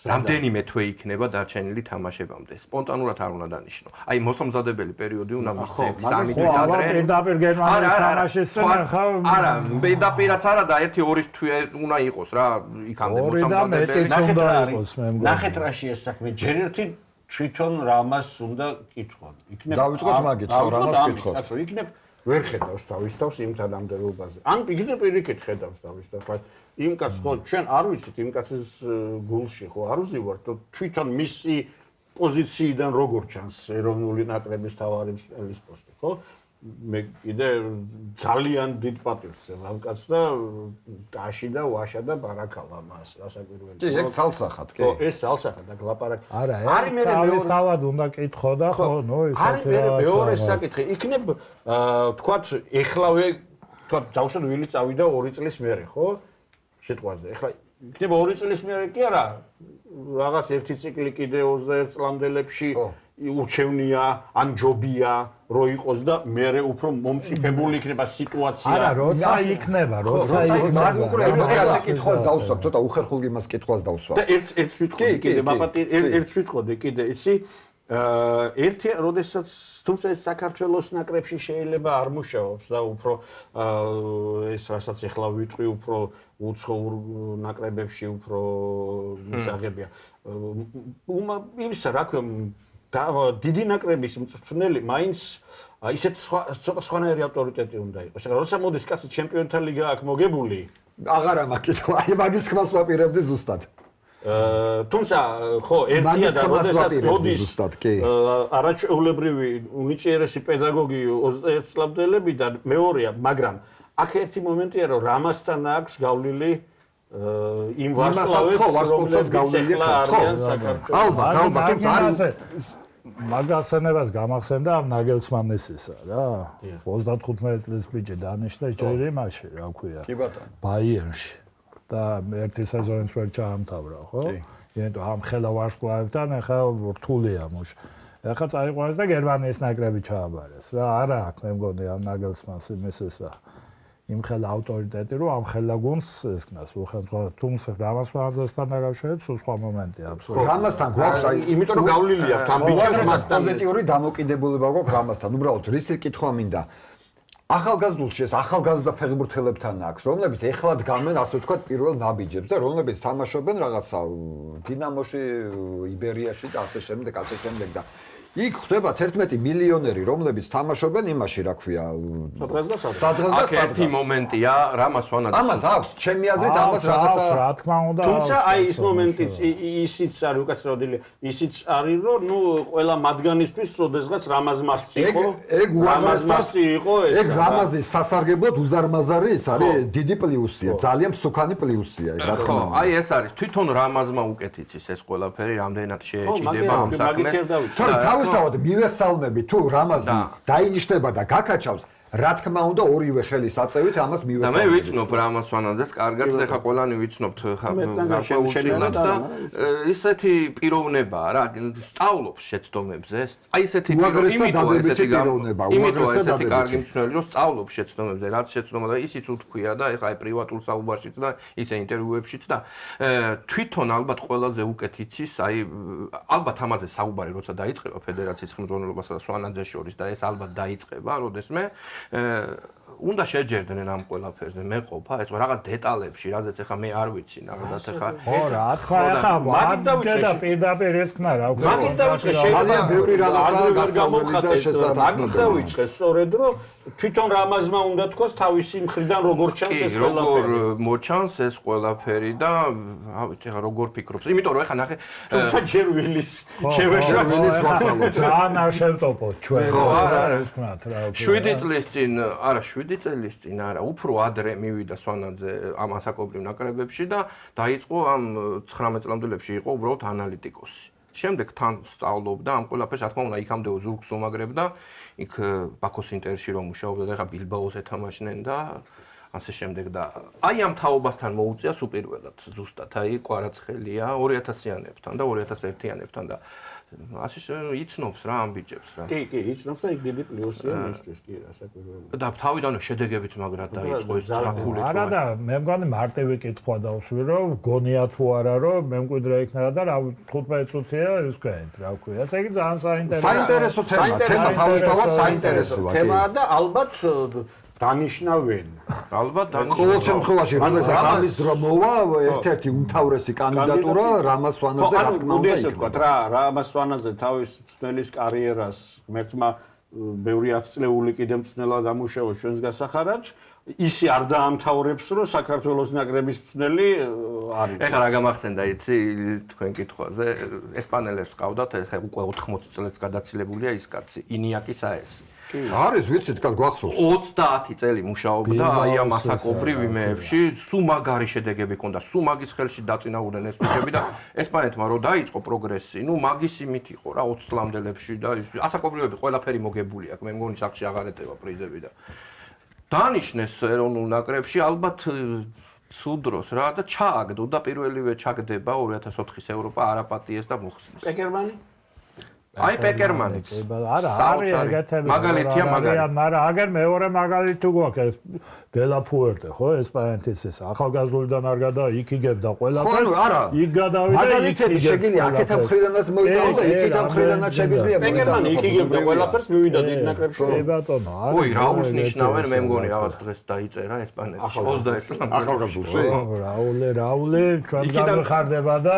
რამდენიმე თვე იქნება დარჩენილი თამაშებამდე. სპონტანურად არ უნდა დანიშნო. აი მოსამზადებელი პერიოდი უნდა მისცემს 3 თვით ადრე. პირდაპირ გერმანიის თამაშის ხა არა, პირდაპირაც არა და 1-2 თვე უნდა იყოს რა, იქამდე მოსამზადებელი. ნახეთ რაში ეს საქმე. ჯერ ერთი თვითონ რამას უნდა კითხონ. იქნებ დავიწყოთ მაგით, ხო, რამას კითხოთ. კაცო, იქნებ ვერ ხედავს თავის თავს იმ თანამდებობაზე. ან იქნებ პირიქით ხედავს თავის თავს. იმ კაცს ხო ჩვენ არ ვიცით იმ კაცის გულში ხო არ ვზივართ თვითონ მისი პოზიციიდან როგორ ჩანს ეროვნული ნაკრების თავარი მწვრთნელის პოსტი ხო მე კიდე ძალიან დიდ პატივს ვცემ ამ კაცს და დაში და ვაშა და ბარაკალა მას რასაკვირველია კი ეგ ცალსახად კი ხო ეს ცალსახად და ლაპარაკი არა არის მე თავის თავად უნდა კითხო და ხო ნუ ისე არის მე მეორე საკითხი იქნებ თქვათ ეხლავე თქვათ დავშოთ ვილი წავიდა 2 წლის მერე ხო სიტყვაზე. ეხლა იქნება 2 წლის მერე კი არა, რაღაც ერთი ციკლი კიდე 21 წლამდელებში ურჩევნია, ან ჯობია, რო იყოს და მერე უფრო მომწიფებული იქნება სიტუაცია. არა, როცა იქნება, როცა მას უკვე მაგაზე კითხვას დავსვამ, ცოტა უხერხული მას კითხვას დავსვამ. და ერთ ვიტყოდი კიდე, მაპატი ერთ ვიტყოდი კიდე, იცი? ერთი როდესაც თუმცა ეს საქართველოს ნაკრებში შეიძლება არ მუშაობს და უფრო ეს რასაც ახლა ვიტყვი უფრო უცხო ნაკრებებში უფრო მისაღებია. იმისა რა ქვია დიდი ნაკრების მწვრთნელი მაინც ისეთ ცოტა სხვანაირი ავტორიტეტი უნდა იყოს. ეხლა როცა მოდის კაცი ჩემპიონთა ლიგა აქვს მოგებული, აღარა მაკითხვა, აი მაგის თქმას ვაპირებდი ზუსტად. თუმცა ხო ერთია და როდესაც მოდის არაჩვეულებრივი უნიჭიერესი პედაგოგი 21 წლამდელებიდან მეორეა, მაგრამ აქ ერთი მომენტია რომ რამასთან აქვს გავლილი იმ ვარსკვლავებს რომლებიც ახლა არიან საქართველოს. ალბათ, თუმცა მაგასენებას გამახსენდა ამ ნაგელსმანესისა რა. 35 წლის ბიჭი დანიშნა ჯერ იმაში, რა ქვია. კი ბატონო. ბაიერნში. და ერთი სეზონიც ვერ ჩაამთავრა, ხო? იმიტომ ამ ხელა ვარსკვლავებთან ახლა რთულია მუშ. ახლა წაიყვანეს და გერმანიის ნაკრები ჩააბარეს. რა არა აქვს მე მგონი ამ ნაგელსმანს იმის ესა. იმ ხელა ავტორიტეტი რომ ამ ხელა გუნდს ესკნას უხელმძღვანელო თუმცა რამას ვარზასთან დაკავშირებით სულ სხვა მომენტია აბსოლუტურად. რამასთან გვაქვს აი იმიტომ რომ გავლილი აქვს ამ ბიჭებს მასთან პოზიტიური დამოკიდებულება გვაქვს რამასთან. უბრალოდ რისი კითხვა მინდა. ახალგაზრდულში ეს ახალგაზრდა ფეხბურთელებთან აქვს, რომლებიც ეხლა დგამენ ასე ვთქვათ პირველ ნაბიჯებს და რომლებიც თამაშობენ რაღაცა დინამოში, იბერიაში და ასე შემდეგ და იქ ხდება 11 მილიონერი, რომლებიც თამაშობენ იმაში, რა ქვია, სადღაც და ერთი მომენტია, რამას ვანაძე. ამას აქვს, ჩემი აზრით ამას რაღაცა რა თქმა უნდა. თუმცა აი ის მომენტიც ისიც არის უკაცრავდილი, ისიც არის, რომ ნუ ყველა მათგანისთვის როდესღაც რამაზმასი იყო. ეგ რამაზმასი იყო ეს. ეგ რამაზის სასარგებლოდ უზარმაზარი ის არის, დიდი პლუსია, ძალიან მსუქანი პლუსია, რა თქმა უნდა. აი ეს არის, თვითონ რამაზმა უკეთ იცის ეს ყველაფერი, რამდენად შეეჭიდება ამ საქმეს. თავისთავად მივესალმები თუ რამაზი დაინიშნება და გაკაჭავს რა თქმა უნდა ორივე ხელის აწევით ამას და მივესალმები. მე ვიცნობ რამას ვანაძეს კარგად, ეხა ყველანი ვიცნობთ შენშენად და ისეთი პიროვნებაა რა, სწავლობს შეცდომებზე. აი ესეთი პიროვნება, იმიტომ ესეთი კარგი მცნელი რომ სწავლობს შეცდომებზე, რაც შეცდომა და ისიც უთქვია და ეხა აი პრივატულ საუბარშიც და ისე ინტერვიუებშიც და თვითონ ალბათ ყველაზე უკეთ იცის, აი ალბათ ამაზე საუბარი როცა დაიწყება ფედერაციის ხელმძღვანელობასა და სვანაძეს შორის და ეს ალბათ დაიწყება, როდესმე უნდა შეჯერდნენ ამ ყველაფერზე მე ყოფა ეს რაღაც დეტალებში რაზეც ახლა მე არ ვიცი რაღაცა ახლა ხო რა თქვა ახლა მაგდა პირდაპირ ესქნა რა უკვე მაგით დავიწყე შეიძლება ბევრი რაღაცა არ გამოვხატეთ მაგით დავიწყე სწორედ რომ თვითონ რამაზმა უნდა თქვას თავისი მხრიდან როგორ ჩანს ეს ყველაფერი როგორ მოჩანს ეს ყველაფერი და რა ვიცი ახლა როგორ ფიქრობს იმიტომ რომ ახლა ნახე თუმცა ჯერ ვილის შევეშვა ძალიან არ შევტოპოთ ჩვენ რა ესქნათ რა 7 წლის წინ არა 7 წლის წინ არა უფრო ადრე მივიდა სვანაძე ამ ასაკობრივ ნაკრებებში და დაიწყო ამ 19 წლამდელებში იყო უბრალოდ ანალიტიკოსი შემდეგ თან სწავლობდა ამ ყველაფერს რა თქმა უნდა იქამდე ზურგს უმაგრებდა იქ ბაქოს ინტერში რომ მუშაობდა და ეხა ბილბაოს ეთამაშნენ და ასე შემდეგ და აი ამ თაობასთან მოუწია სუპირველად ზუსტად აი კვარაცხელია 2000-იანებთან და 2001-იანებთან და ასე იცნობს რა ამ ბიჭებს რა კი იცნობს და იქ დიდი პლუსია მისთვის კი რა საკვირველია და თავიდანვე შედეგებიც მაგრად დაიწყო ეს ძრაფული არა და მე მგონი მარტივი კითხვა დავსვი რომ გონია თუ არა რომ მემკვიდრე იქნება და რა 15 წუთია ის გაენთ რა ვქვია ესე იგი ძალიან საინტერესო თემა თავისთავად საინტერესოა თემაა და ალბათ დანიშნავენ ალბათ ყოველ შემთხვევაში როდესაც ამის დრო მოვა ერთ-ერთი უმთავრესი კანდიდატურა რამაზ სვანაძე რა თქმა უნდა იქნება რა რამაზ სვანაძე თავის მწვრთნელის კარიერას ღმერთმა ბევრი ათწლეული კიდე მწვრთნელად ამუშავა ჩვენს გასახარად ისი არ დაამთავრებს რომ საქართველოს ნაკრების მწვრთნელი არის ეხლა რა გამახსენდა იცი თქვენ კითხვაზე ესპანელებს ყავდათ ეხლა უკვე 80 წელს გადაცილებულია ის კაცი ინიაკი საესი არის ვიცი თქვა გვახსოვს 30 წელი მუშაობდა აი ამ ასაკობრივ იმეებში სულ მაგარი შედეგები ჰქონდა სულ მაგის ხელში დაწინაურდნენ ეს ბიჭები და ესპანეთმა რო დაიწყო პროგრესი ნუ მაგის იმით იყო რა 20 წლამდელებში და ასაკობრივები ყველაფერი მოგებული აქვს მე მგონი სახში აღარ ეტევა პრიზები და დანიშნეს ეროვნულ ნაკრებში ალბათ სულ დროს რა და ჩააგდო და პირველივე ჩაგდება 2004-ის ევროპა არაპატიეს და მოხსნეს პეკერმანი აი პეკერმანიც არა არის ეგეთები მაგალითია მაგრამ აგერ მეორე მაგალითი თუ გვაქვს დელაფუერტე ხო ესპანეთის ეს ახალგაზრდულიდან არ გადა იქ იგებდა ყველაფერს იქ გადავიდა მაგალითები შეგიძლია აქეთა მხრიდანაც მოიტანო და იქით ამ მხრიდანაც შეგიძლია პეკერმანი იქ იგებდა ყველაფერს მივიდა დიდ ნაკრებში კი ბატონო ოი რაულს ნიშნავენ მე მგონი რაღაც დღეს დაიწერა ესპანეთში 21 წლამდე ახალგაზრდულში რაული ჩვენ გამხარდება და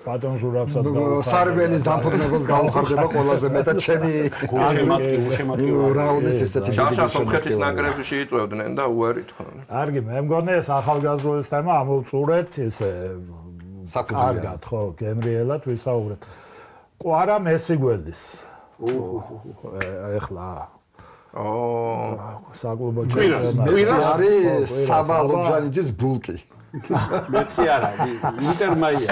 ბატონ ზურაბსაც სარბენის დამფუძნებელს გამხარდება ყველაზე მეტად ჩემი გულშემატკივარი რაულის ესეთი შაშა სომხეთის ნაკრებში იწვევდნენ და უარი თქვა. კარგი, მე მგონი ეს ახალგაზრდობის თემა ამოვწურეთ ესე კარგად, ხო, გემრიელად ვისაუბრეთ. კვარა მესიგველის. ეხლა საკლუბო კვირას არის საბა ლობჟანიძის ბულკი. მეცი არა, ინტერმაია.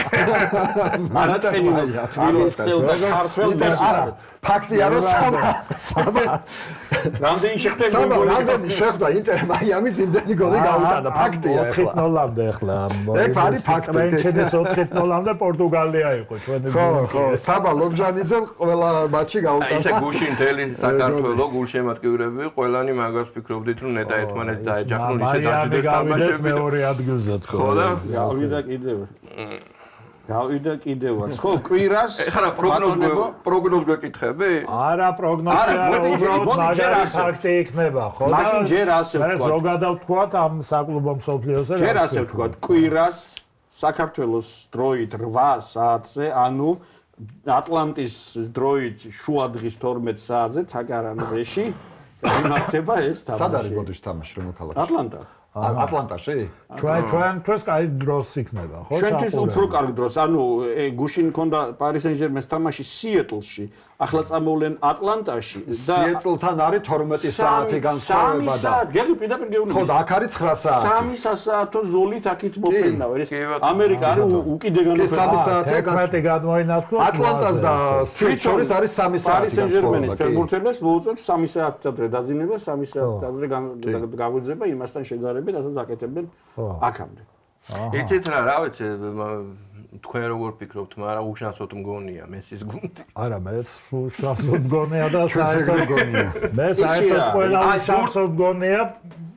მარაცენია, თბილისელ და ქართველ მესიგველს. ფაქტია რომ საბა რამდენი შეხვდა რამდენი შეხვდა ინტერ მაიამის იმდენი გოლი გაუტანა ფაქტია ახლა 4-0-მდე ახლა ეგ არის ფაქტი ფრენჩენის 4-0-მდე პორტუგალია იყო ჩვენი ხო საბა ლობჟანიძემ ყველა მატჩი გაუტანა ისე გუში მთელი საქართველოს გულშემატკივრები ყველანი მაგას ფიქრობდით რომ ნეტა ერთმანეთს დაეჯახნონ ისე დაჯდეს თამაშები მეორე ადგილზეც ხო და გავიდა კიდევაც ხო კვირას ეხლა პროგნოზ გეკითხები არა პროგნოზი არა უბრალოდ მაგარი ფაქტი იქნება ხო და მაშინ ჯერ ასე ვთქვა მე ზოგადად ვთქვათ ამ საკლუბო მსოფლიოზე ჯერ ასე ვთქვა კვირას საქართველოს დროით 8 საათზე ანუ ატლანტის დროით შუადღის 12 საათზე თაგარამზეში იმართება ეს თამაში სად არის ბოდიშ თამაში რომ ქალაქში ატლანტა ატლანტაში? ჩვენთვის კაი დროს იქნება, ხო? ჩვენთვის უფრო კარგ დროს. ანუ გუშინ მქონდა Paris Saint-Germain-ს თამაში Seattle-ში, ახლა წამოვლენ ატლანტაში და Seattle-თან არის 12 საათი განსხვავება და გერგი პირდაპირ გეუბნები. ხო, და აქ არის 9 საათი. 3 სასაათო ზოლით აქეთ მოფრინავ. ეს ამერიკა არის უკიდეგანო კი, 3 საათი. 11 გადმოინაცვლო. ატლანტას და Seattle შორის არის 3 საათი. Paris Saint-Germain-ის ფეხბურთელებს მოუწევს 3 საათით ადრე დაძინება, 3 საათით ადრე გაგვიძება იმასთან შედარებით, რასაც აკეთებენ აქამდე. იცით რა ვიცი, თქვენ როგორ ფიქრობთ, მაგრამ უშანსოდ მგონია მესის გუნდი. არა, მეც უშანსოდ მგონია და საერთოდ მგონია. მე საერთოდ ყველა უშანსოდ მგონია.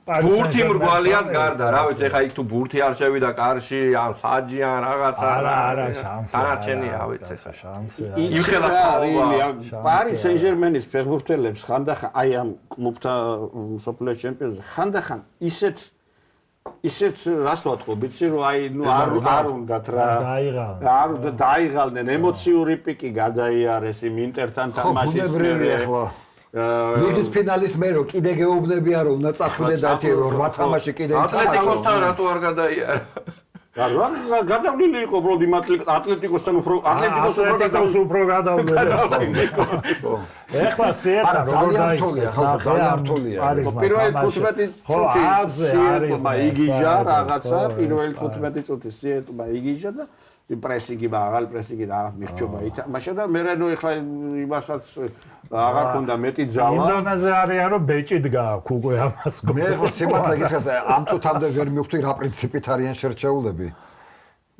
ბურთი მრგვალიას გარდა, რა ვიცი, ეხა იქ თუ ბურთი არ შევიდა კარში, ან საჯი ან რაღაცა. არა, შანსი. არაჩენია, რა ვიცი, ეხა შანსი. იმხელა სწავლია. Paris Saint-Germain-ის ფეხბურთელებს ხანდახან აი ამ კლუბთან სოფლიო ჩემპიონზე ხანდახან ისეთ რას ვატყობ, იცი რომ აი ნუ არ უნდათ რა. დაიღალნენ, ემოციური პიკი გადაიარეს იმ ინტერთან თამაშის მერე. ლიგის ფინალის მე რო კიდე გეუბნებია რომ უნდა წახვიდე და 8 თამაში კიდე ატლეტიკოსთან რატო არ გადაიარა? რა გადავლილი იყო ბროდი ატლეტიკოსთან უფრო ატლეტიკოს უფრო გადავლილი. ეხლა Seattle როგორ დაიწყეს? ძალიან რთულია. პირველი 15 წუთი Seattle-მა იგიჟა რაღაცა, პირველი 15 წუთი Seattle-მა იგიჟა და პრესინგი აღარ პრესინგი და აღარ მიხჩობა ითამაშა და მე რა ნუ ეხლა იმასაც აღარ ქონდა მეტი ძალა. იმდენაზე არიან რომ ბეჭი დგააქვს უკვე ამას. მე ხო სიმართლე გითხრას ამ წუთამდე ვერ მივხვდი რა პრინციპით არიან შერჩეულები.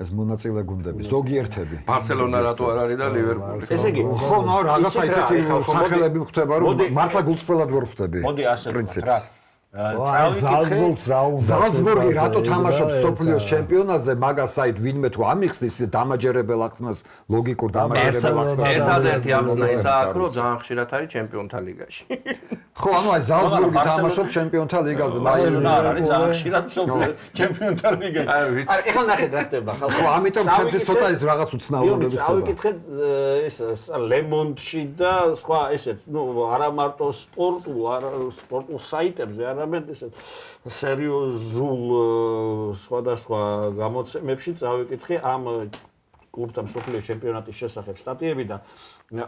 ეს მონაწილე გუნდები, ზოგიერთები. ბარსელონა რატო არ არის და ლივერპული. ესე იგი, ხო, ნუ რაღაცა ისეთი სახელები ხვდება რომ მართლა გულწრფელად ვერ ხვდები. მოდი ასე ვთქვათ რა. ზალცბურგს რა უნდა? ზალცბურგი რატო თამაშობს სოფლიოს ჩემპიონატზე, მაგას საით ვინმე თუ ამიხსნის დამაჯერებელ ახსნას, ლოგიკურ დამაჯერებელ ახსნას. ერთადერთი ახსნა ის აქვს, რომ ძალიან ხშირად არის ჩემპიონთა ლიგაში. ხო, ანუ აი ზალცბურგი თამაშობს ჩემპიონთა ლიგაზე. ბარსელონა არ არის ძალიან ხშირად ჩემპიონთა ლიგაში. არა, ეხლა ნახეთ რა ხდება ხალხო. ხო, ამიტომ ჩემთვის ცოტა ის რაღაც უცნაურობები ხდება. წავიკითხეთ ეს ლემონდში და სხვა ესეთ, ნუ არა მარტო სპორტულ საიტებზე, არამედ ესეთ სერიოზულ სხვადასხვა გამოცემებში წავიკითხე ამ კლუბთან სოფლიო ჩემპიონატის შესახებ სტატიები და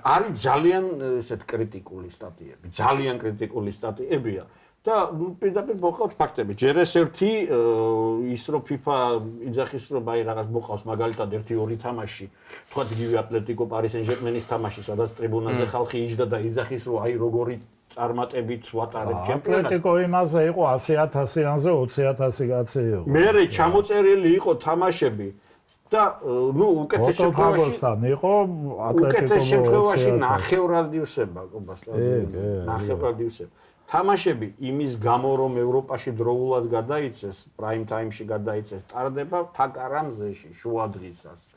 არის ძალიან ესეთ კრიტიკული სტატიები, ძალიან კრიტიკული სტატიებია. და პირდაპირ მოყავთ ფაქტები. ჯერ ეს ერთი ის რომ FIFA იძახის რომ აი რაღაც მოყავს მაგალითად 1-2 თამაში, თქვა იგივე ატლეტიკო Paris Saint-Germain-ის თამაში, სადაც ტრიბუნაზე ხალხი იჯდა და იძახის რომ აი როგორი წარმატებით ვატარებ ჩემპიონატს. ატლეტიკო იმაზე იყო 100,000-ზე 20,000 კაცი იყო. მერე ჩამოწერილი იყო თამაშები და ნუ უკეთეს შემთხვევაში ნახევრადიუსება ყობასთან. ნახევრადიუსება. თამაშები იმის გამო რომ ევროპაში დროულად გადაიცეს, prime time-ში გადაიცეს, ტარდება თაკარამზეში შუადღისას.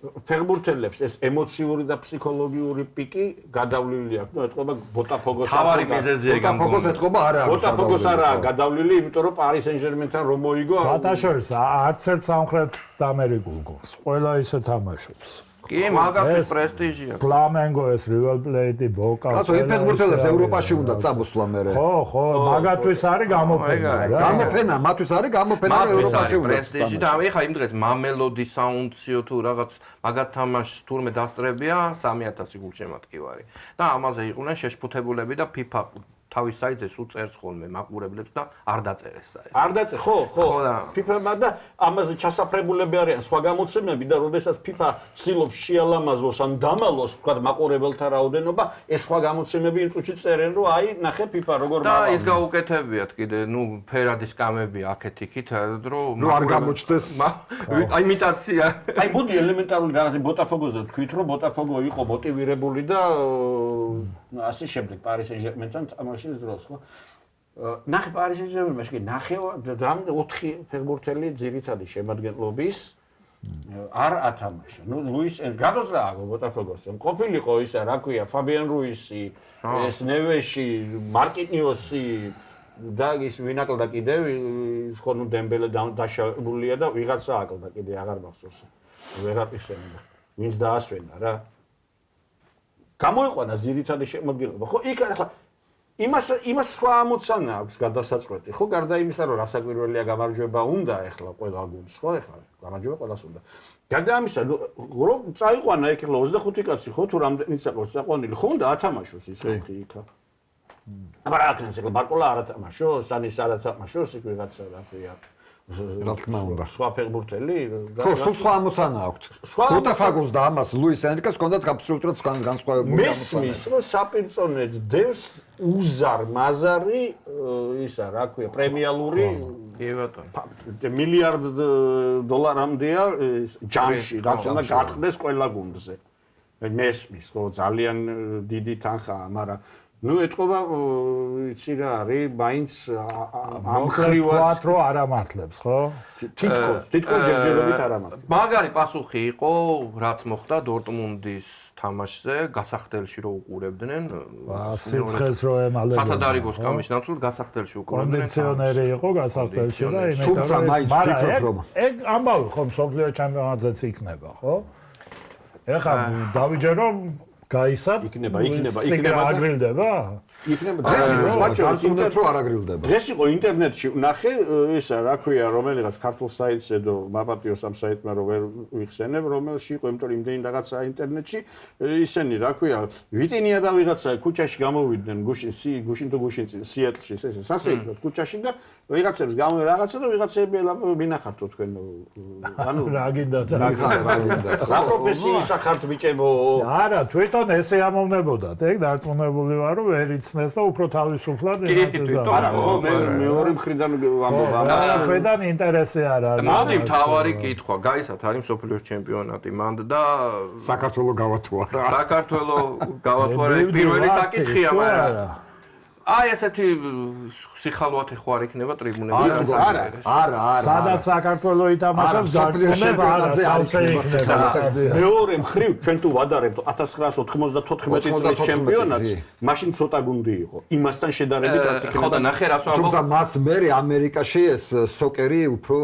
ფეხბურთელებს ეს ემოციური და ფსიქოლოგიური პიკი გადავლილი აქვს. ნუ ეთყობა ბოტაფოგოს თავარი მიზეზია გამგონი. ბოტაფოგოს ეთყობა არა აქვს. ბოტაფოგოს არაა გადავლილი, იმიტომ რომ Paris Saint-Germain-თან რომ მოიგო. ბატაშორს არც ერთ სამხრეთ ამერიკულ გუნდს. ყველა ისე თამაშობს. კი, მაგათი პრესტიჟია. ფლამენგო ეს River Plate, Boca. კაცო, იმ ფეხბურთელებს ევროპაში უნდა წამოსვლა მერე. ხო, მაგათთვის არის გამოფენა. გამოფენა, მათთვის არის გამოფენა ევროპაში უნდა. პრესტიჟი და ეხა იმ დღეს მამელოდი საუნდსიო თუ რაღაც მაგათ თამაშს თურმე დასწრებია 3000 გულშემატკივარი. და ამაზე იყვნენ შეშფოთებულები და FIFA თავის საიტზე სულ წერს ხოლმე მაყურებლებს და არ დაწერეს საერთოდ. არ დაწე, ხო. FIFA-მა და ამაზე ჩასაფრებულები არიან სხვა გამოცემები და როდესაც FIFA ცდილობს შეალამაზოს ან დამალოს, თქვა მაყურებელთა რაოდენობა, ეს სხვა გამოცემები იმ წუთში წერენ, რომ აი, ნახე FIFA როგორ და ის გაუკეთებიათ კიდე, ნუ ფერადის კამები აქეთ-იქით, რომ არ გამოჩნდეს. აი იმიტაცია. აი მოდი ელემენტარული რაღაცა ბოტაფოგოზე თქვით, რომ ბოტაფოგო იყო მოტივირებული და ასე შემდეგ Paris Saint-Germain-თან თამაშის დროს, ხო? ნახე Paris Saint-Germain-ში ნახევა 4 ფეხბურთელი ძირითადი შემადგენლობის არ ათამაშა. ნუ ლუის გადოწრა ბოტაფოგოს. ყოფილიყო ისა, რა ქვია, Fabian Ruiz-ი, ეს ნევეში, მარკინიოსი და ის ვინაკლდა კიდევ, ხო ნუ დემბელე დაშალებულია და ვიღაცა აკლდა კიდე აღარ მახსოვს. ვეღარ იხსენებია. ვინც დაასვენა რა. გამოიყვანა ძირითადი შემოდგენილობა. ხო, იქ ახლა იმას სხვა ამოცანა აქვს გადასაწყვეტი, ხო, გარდა იმისა, რომ რასაკვირველია გამარჯვება უნდა ეხლა ყველა გუნდს, ხო, ეხლა გამარჯვება ყველას უნდა. გარდა ამისა, რომ წაიყვანა იქ ეხლა 25 კაცი, ხო, თუ რამდენიც აყავს წაყვანილი, ხო, უნდა ათამაშოს ის ხალხი იქა. მაგრამ აქ ნახე, ბარკოლა არ ათამაშოს, ანის არ ათამაშოს, იქ ვიღაცა რა ქვია. რა თქმა უნდა. სხვა ფეხბურთელი. ხო, სულ სხვა ამოცანა აქვთ. ბოტაფაგოს და ამას ლუის ენრიკეს ჰქონდათ აბსოლუტურად განსხვავებული ამოცანა. მესმის, რომ საპირწონედ დევს უზარ მაზარი ისა, რა ქვია, პრემიალური მილიარდ დოლარამდეა ჯამში, რაც უნდა გახდეს ყველა გუნდზე. მესმის, ხო, ძალიან დიდი თანხაა, მაგრამ ნუ ეთყობა იცი რა არის, მაინც ამხრივად რო არ ამართლებს, ხო? თითქოს ჯერჯერობით არ ამართლებს. მაგარი პასუხი იყო, რაც მოხდა დორტმუნდის თამაშზე, გასახდელში რო უყურებდნენ. სიცხეს რო ემალებდნენ. სათადარიგოს კამის ნაცვლად გასახდელში უყურებდნენ. კონდიციონერი იყო გასახდელში და იმედა. თუმცა მაინც ვფიქრობ, რომ ეგ ამბავი ხომ მსოფლიო ჩემპიონატზეც იქნება, ხო? ეხლა დავიჯერო გაისად იქნება აგრილდება? იქნება დრო არ აგრილდება. დღეს იყო ინტერნეტში ნახე ისა რა ქვია რომელიღაც ქართულ საიტზე და მაპატიოს ამ საიტმა რომ ვერ ვიხსენებ რომელში იყო იმიტომ რომ იმდენი რაღაცა ინტერნეტში ისენი რა ქვია ვიტინია და ვიღაცა ქუჩაში გამოვიდნენ გუშინ სიეტლში ესე სასეირნოდ ქუჩაში და ვიღაცებს გამოვიდა რაღაცა და ვიღაცები მინახართო თქვენ ანუ რა გინდა რა პროფესიის ახართ ბიჭებო არა თვითონ ესე ამოვნებოდათ ეგ დარწმუნებული ვარ რომ ვერ იცნეს და უფრო თავისუფლად არა ხო მეორე მხრიდან ამბობ ამაში ხედან ინტერესი არ არის მოდი მთავარი კითხვა გაისათ არის მსოფლიოს ჩემპიონატი მანდ და საქართველოს გავათვალა საქართველოს გავათვალა პირველი საკითხია მაგრამ აი ესეთი სიხალვათი ხო არ იქნება ტრიბუნები არა სადაც საქართველოს ითამაშებს დარწმუნება არა სავსე იქნება მეორე მხრივ ჩვენ თუ ვადარებთ 1994 წლის ჩემპიონატს მაშინ ცოტა გუნდი იყო იმასთან შედარებით რაც იქნება ხო და ნახე რას ვამბობ თუმცა მას მერე ამერიკაში ეს სოკერი უფრო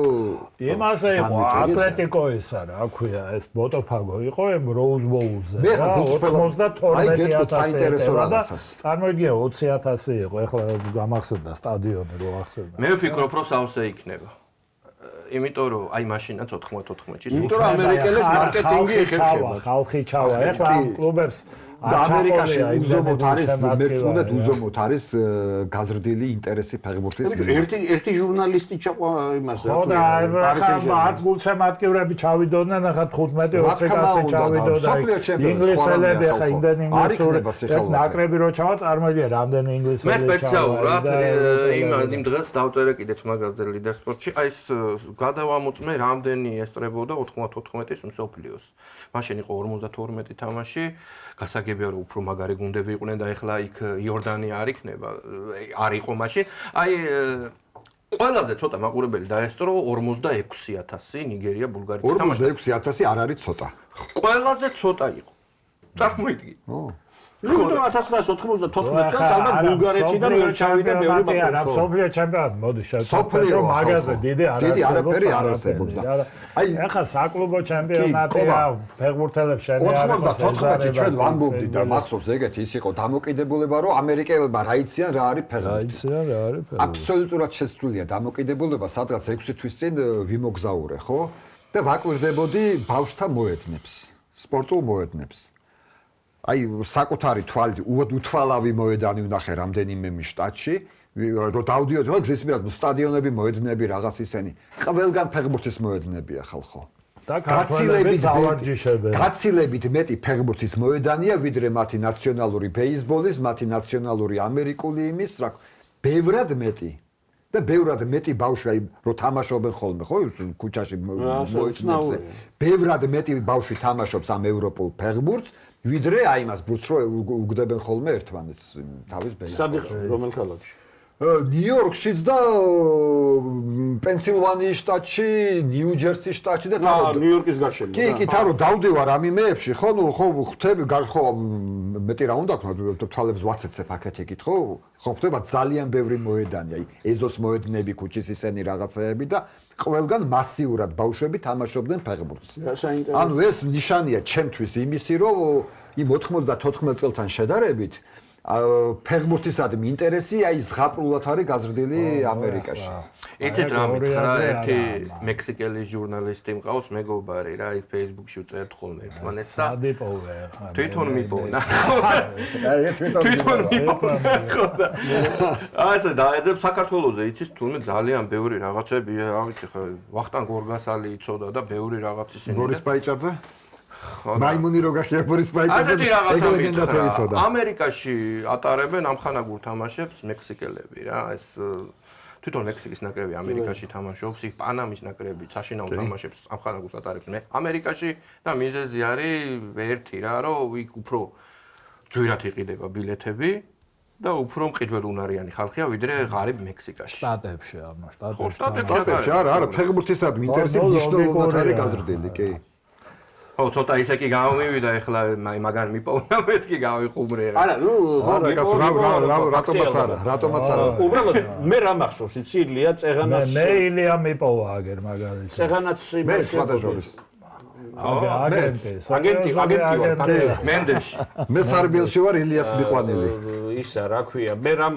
იმასე იყო ატლეტიკო ისა რა ქვია ეს ბოტოფაგო იყო em როუზ ბოულზე მე ხა 92000 და წარმოიდგინე 20000 იყო ეხლა გამახსენდა სტადიონი რო ახსენდა მე ვფიქრობ რომ სავსე იქნება იმიტომ რომ აი მაშინაც 94-ში იმიტომ რომ ამერიკელებს მარკეტინგი ეხერხება ხალხი ჩავა ეხლა ამ კლუბებს და ამერიკაში უზომოდ არის მერწმუნდეთ უზომოდ არის გაზრდილი ინტერესი ფეხბურთის ერთი ჟურნალისტი ჩაყვა იმას რა ქვია არც გულშემატკივრები ჩავიდოდნენ ახლა 15-20 კაცი ჩავიდოდა ინგლისელები ახლა იმდენი ინგლისური ნაკრები რო ჩავა წარმოიდგინე რამდენი ინგლისელი მე სპეციალურად იმ დღეს დავწერე კიდეც მაგაზე ლიდერ სპორტში აი ეს გადავამოწმე რამდენი ესწრებოდა 94-ის მსოფლიოს მაშინ იყო 52 თამაში გასაგებია რომ უფრო მაგარი გუნდები იყვნენ და ეხლა იქ იორდანია არ იქნება არ იყო მაშინ აი ყველაზე ცოტა მაყურებელი დაესწრო 46000 ნიგერია ბულგარეთის თამაში 46000 არ არის ცოტა ყველაზე ცოტა იყო წარმოიდგინე ნუ 1994 წელს ალბათ ბულგარეთიდან ვერ ჩავიდა მეორე ბაკალავრი. მსოფლიო ჩემპიონატი მოდი შევსწავლო მაგაზე დიდი არაფერი არ არსებობს და აი ახლა საკლუბო ჩემპიონატია ფეხბურთელებს შენერა 94-ში ჩვენ ვამბობდით და მახსოვს ეგეთი ის იყო დამოკიდებულება რომ ამერიკელებმა რა იციან რა არის ფეხბურთი. აბსოლუტურად შეცვლილია დამოკიდებულება სადღაც 6 თვის წინ ვიმოგზაურე ხო და ვაკვირდებოდი ბავშვთა მოედნებს სპორტულ მოედნებს აი საკუთარი თვალით უთვალავი მოედანი ვნახე რამდენიმე შტატში რომ დავდიოდი ხო გზისმიერად სტადიონები მოედნები რაღაც ისენი ყველგან ფეხბურთის მოედნებია ხალხო და გაცილებით ავარჯიშებენ გაცილებით მეტი ფეხბურთის მოედანია ვიდრე მათი ნაციონალური ბეისბოლის მათი ნაციონალური ამერიკული იმის რა ბევრად მეტი და ბევრად მეტი ბავშვი აი რო თამაშობენ ხოლმე ხო ქუჩაში მოედნებზე ბევრად მეტი ბავშვი თამაშობს ამ ევროპულ ფეხბურთს ვიდრე აი მას ბურთს რო უგდებენ ხოლმე ერთმანეთს თავის ბეისბოლში. სად იყო რომელ ქალაქში? ნიუ-იორკშიც და პენსილვანიის შტატში, ნიუ-ჯერსის შტატში და ნიუ-იორკის გარშემო. კი, თავრო დავდივარ ამ იმეებში, ხო, ნუ ხო ხვდები, ხო, მეტი რა უნდა თქვა, თვალებს ვაცეცებ აქეთ-იქით, ხო? ხო, ხვდება ძალიან ბევრი მოედანი, აი, ეზოს მოედნები, ქუჩის ისენი რაღაცეები და ყველგან მასიურად ბავშვები თამაშობდნენ ფეხბურთს. ანუ ეს ნიშანია ჩემთვის იმისი, რომ იმ 94 წელთან შედარებით ფეხბურთისადმი ინტერესი აი ზღაპრულად არის გაზრდილი ამერიკაში. იცით რა მითხრა ერთი მექსიკელი ჟურნალისტი მყავს მეგობარი რა ის Facebook-ში უწერთ ხოლმე ერთმანეთს და თვითონ მიპოვნა. თვითონ მიპოვნა. ასე დაეძებ საქართველოზე იცის თუნდაც ძალიან ბევრი რაღაცები რა ვიცი ხო ვახტანგ გორგასალი იცოდა და ბევრი რაღაც ისინი ბორის პაიჭაძე მაიმუნი რო გახია ბორის პაიჭაძე ეგ ლეგენდა თუ იცოდა. ამერიკაში ატარებენ ამხანაგურ თამაშებს მექსიკელები რა ეს თვითონ მექსიკის ნაკრები ამერიკაში თამაშობს, იქ პანამის ნაკრები საშინაო თამაშებს ამხანაგურს ატარებს ამერიკაში და მიზეზი არის ერთი რა, რომ იქ უფრო ძვირად იყიდება ბილეთები და უფრო მყიდველუნარიანი ხალხია ვიდრე ღარიბ მექსიკაში. შტატებში ანუ შტატებში არა, ფეხბურთისადმი ინტერესი მნიშვნელოვნად არის გაზრდილი, კი. ხო, ცოტა ისე კი გამომივიდა, ეხლა მაგან მიპოვნა, მეთქი გავიხუმრე რა. არა, ნუ რატომაც არა. უბრალოდ მე რა მახსოვს, იცი ილია წეღანაც მე ილია მიპოვა აგერ მაგალითად. წეღანაც მე სხვადასხვის. აგენტი ვარ მენდეში. მე სარბიელში ვარ ილიას მიყვანილი. ისა რა ქვია, მე რა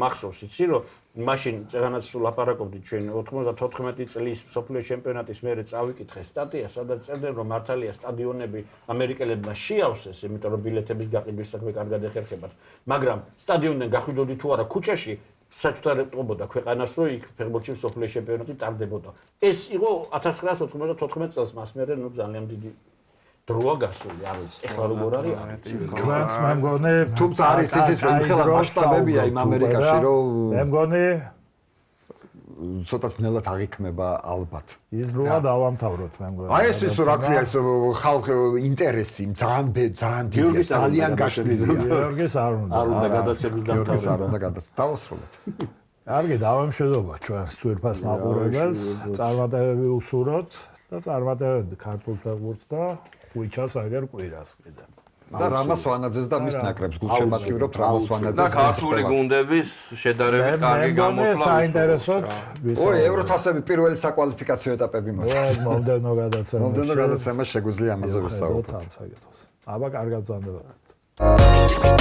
მახსოვს, იცი რომ მაშინ წეღანაც ლაპარაკობდით ჩვენ 94 წლის სოფლიო ჩემპიონატის მერე წავიკითხე სტატია, სადაც წერდნენ რომ მართალია სტადიონები ამერიკელებმა შეავსეს, იმიტომ რომ ბილეთების გაყიდვის საქმე კარგად ეხერხებათ, მაგრამ სტადიონიდან გახვიდოდი თუ არა ქუჩაში საერთოდ ეტყობოდა ქვეყანას რომ იქ ფეხბურთში სოფლიო ჩემპიონატი ტარდებოდა. ეს იყო 1994 წელს მას მერე ნუ ძალიან დიდი დროა გასული, არ ვიცი, ეხლა როგორ არის? ჩვენს მე მგონი თუმცა არის ისიც რომ ხელა მასშტაბებია იმ ამერიკაში რომ მე მგონი ცოტა ძნელად აღიქმება ალბათ. ის როა დავამთავროთ მე მგონი. აი ეს რა ქვია ეს ხალხ ინტერესი ძალიან დიდია, ძალიან გაშლილია. გიორგის არ უნდა. არ უნდა გადაცემის დამთავრება. არ უნდა დავასრულოთ. კარგი, დავამშვიდობოთ ჩვენს ძვირფას მაყურებელს, წარმატებები უსურვოთ და წარმატებები ქართულ ფეხბურთს და ხვიჩას აგერ კვირას კიდე. და რამას ვანაძეს და მის ნაკრებს გულშემატკივრობთ რამას ვანაძეს და ქართული გუნდების შედარებით კარგი გამოსვლა საინტერესოდ ой ევროთასები პირველი საკვალიფიკაციო ეტაპები მოწეს მომდენო გადაცემა მომდენო გადაცემა შეგვიძლია ამაზე ვისაუბროთ აბა კარგად ზანდებოდეთ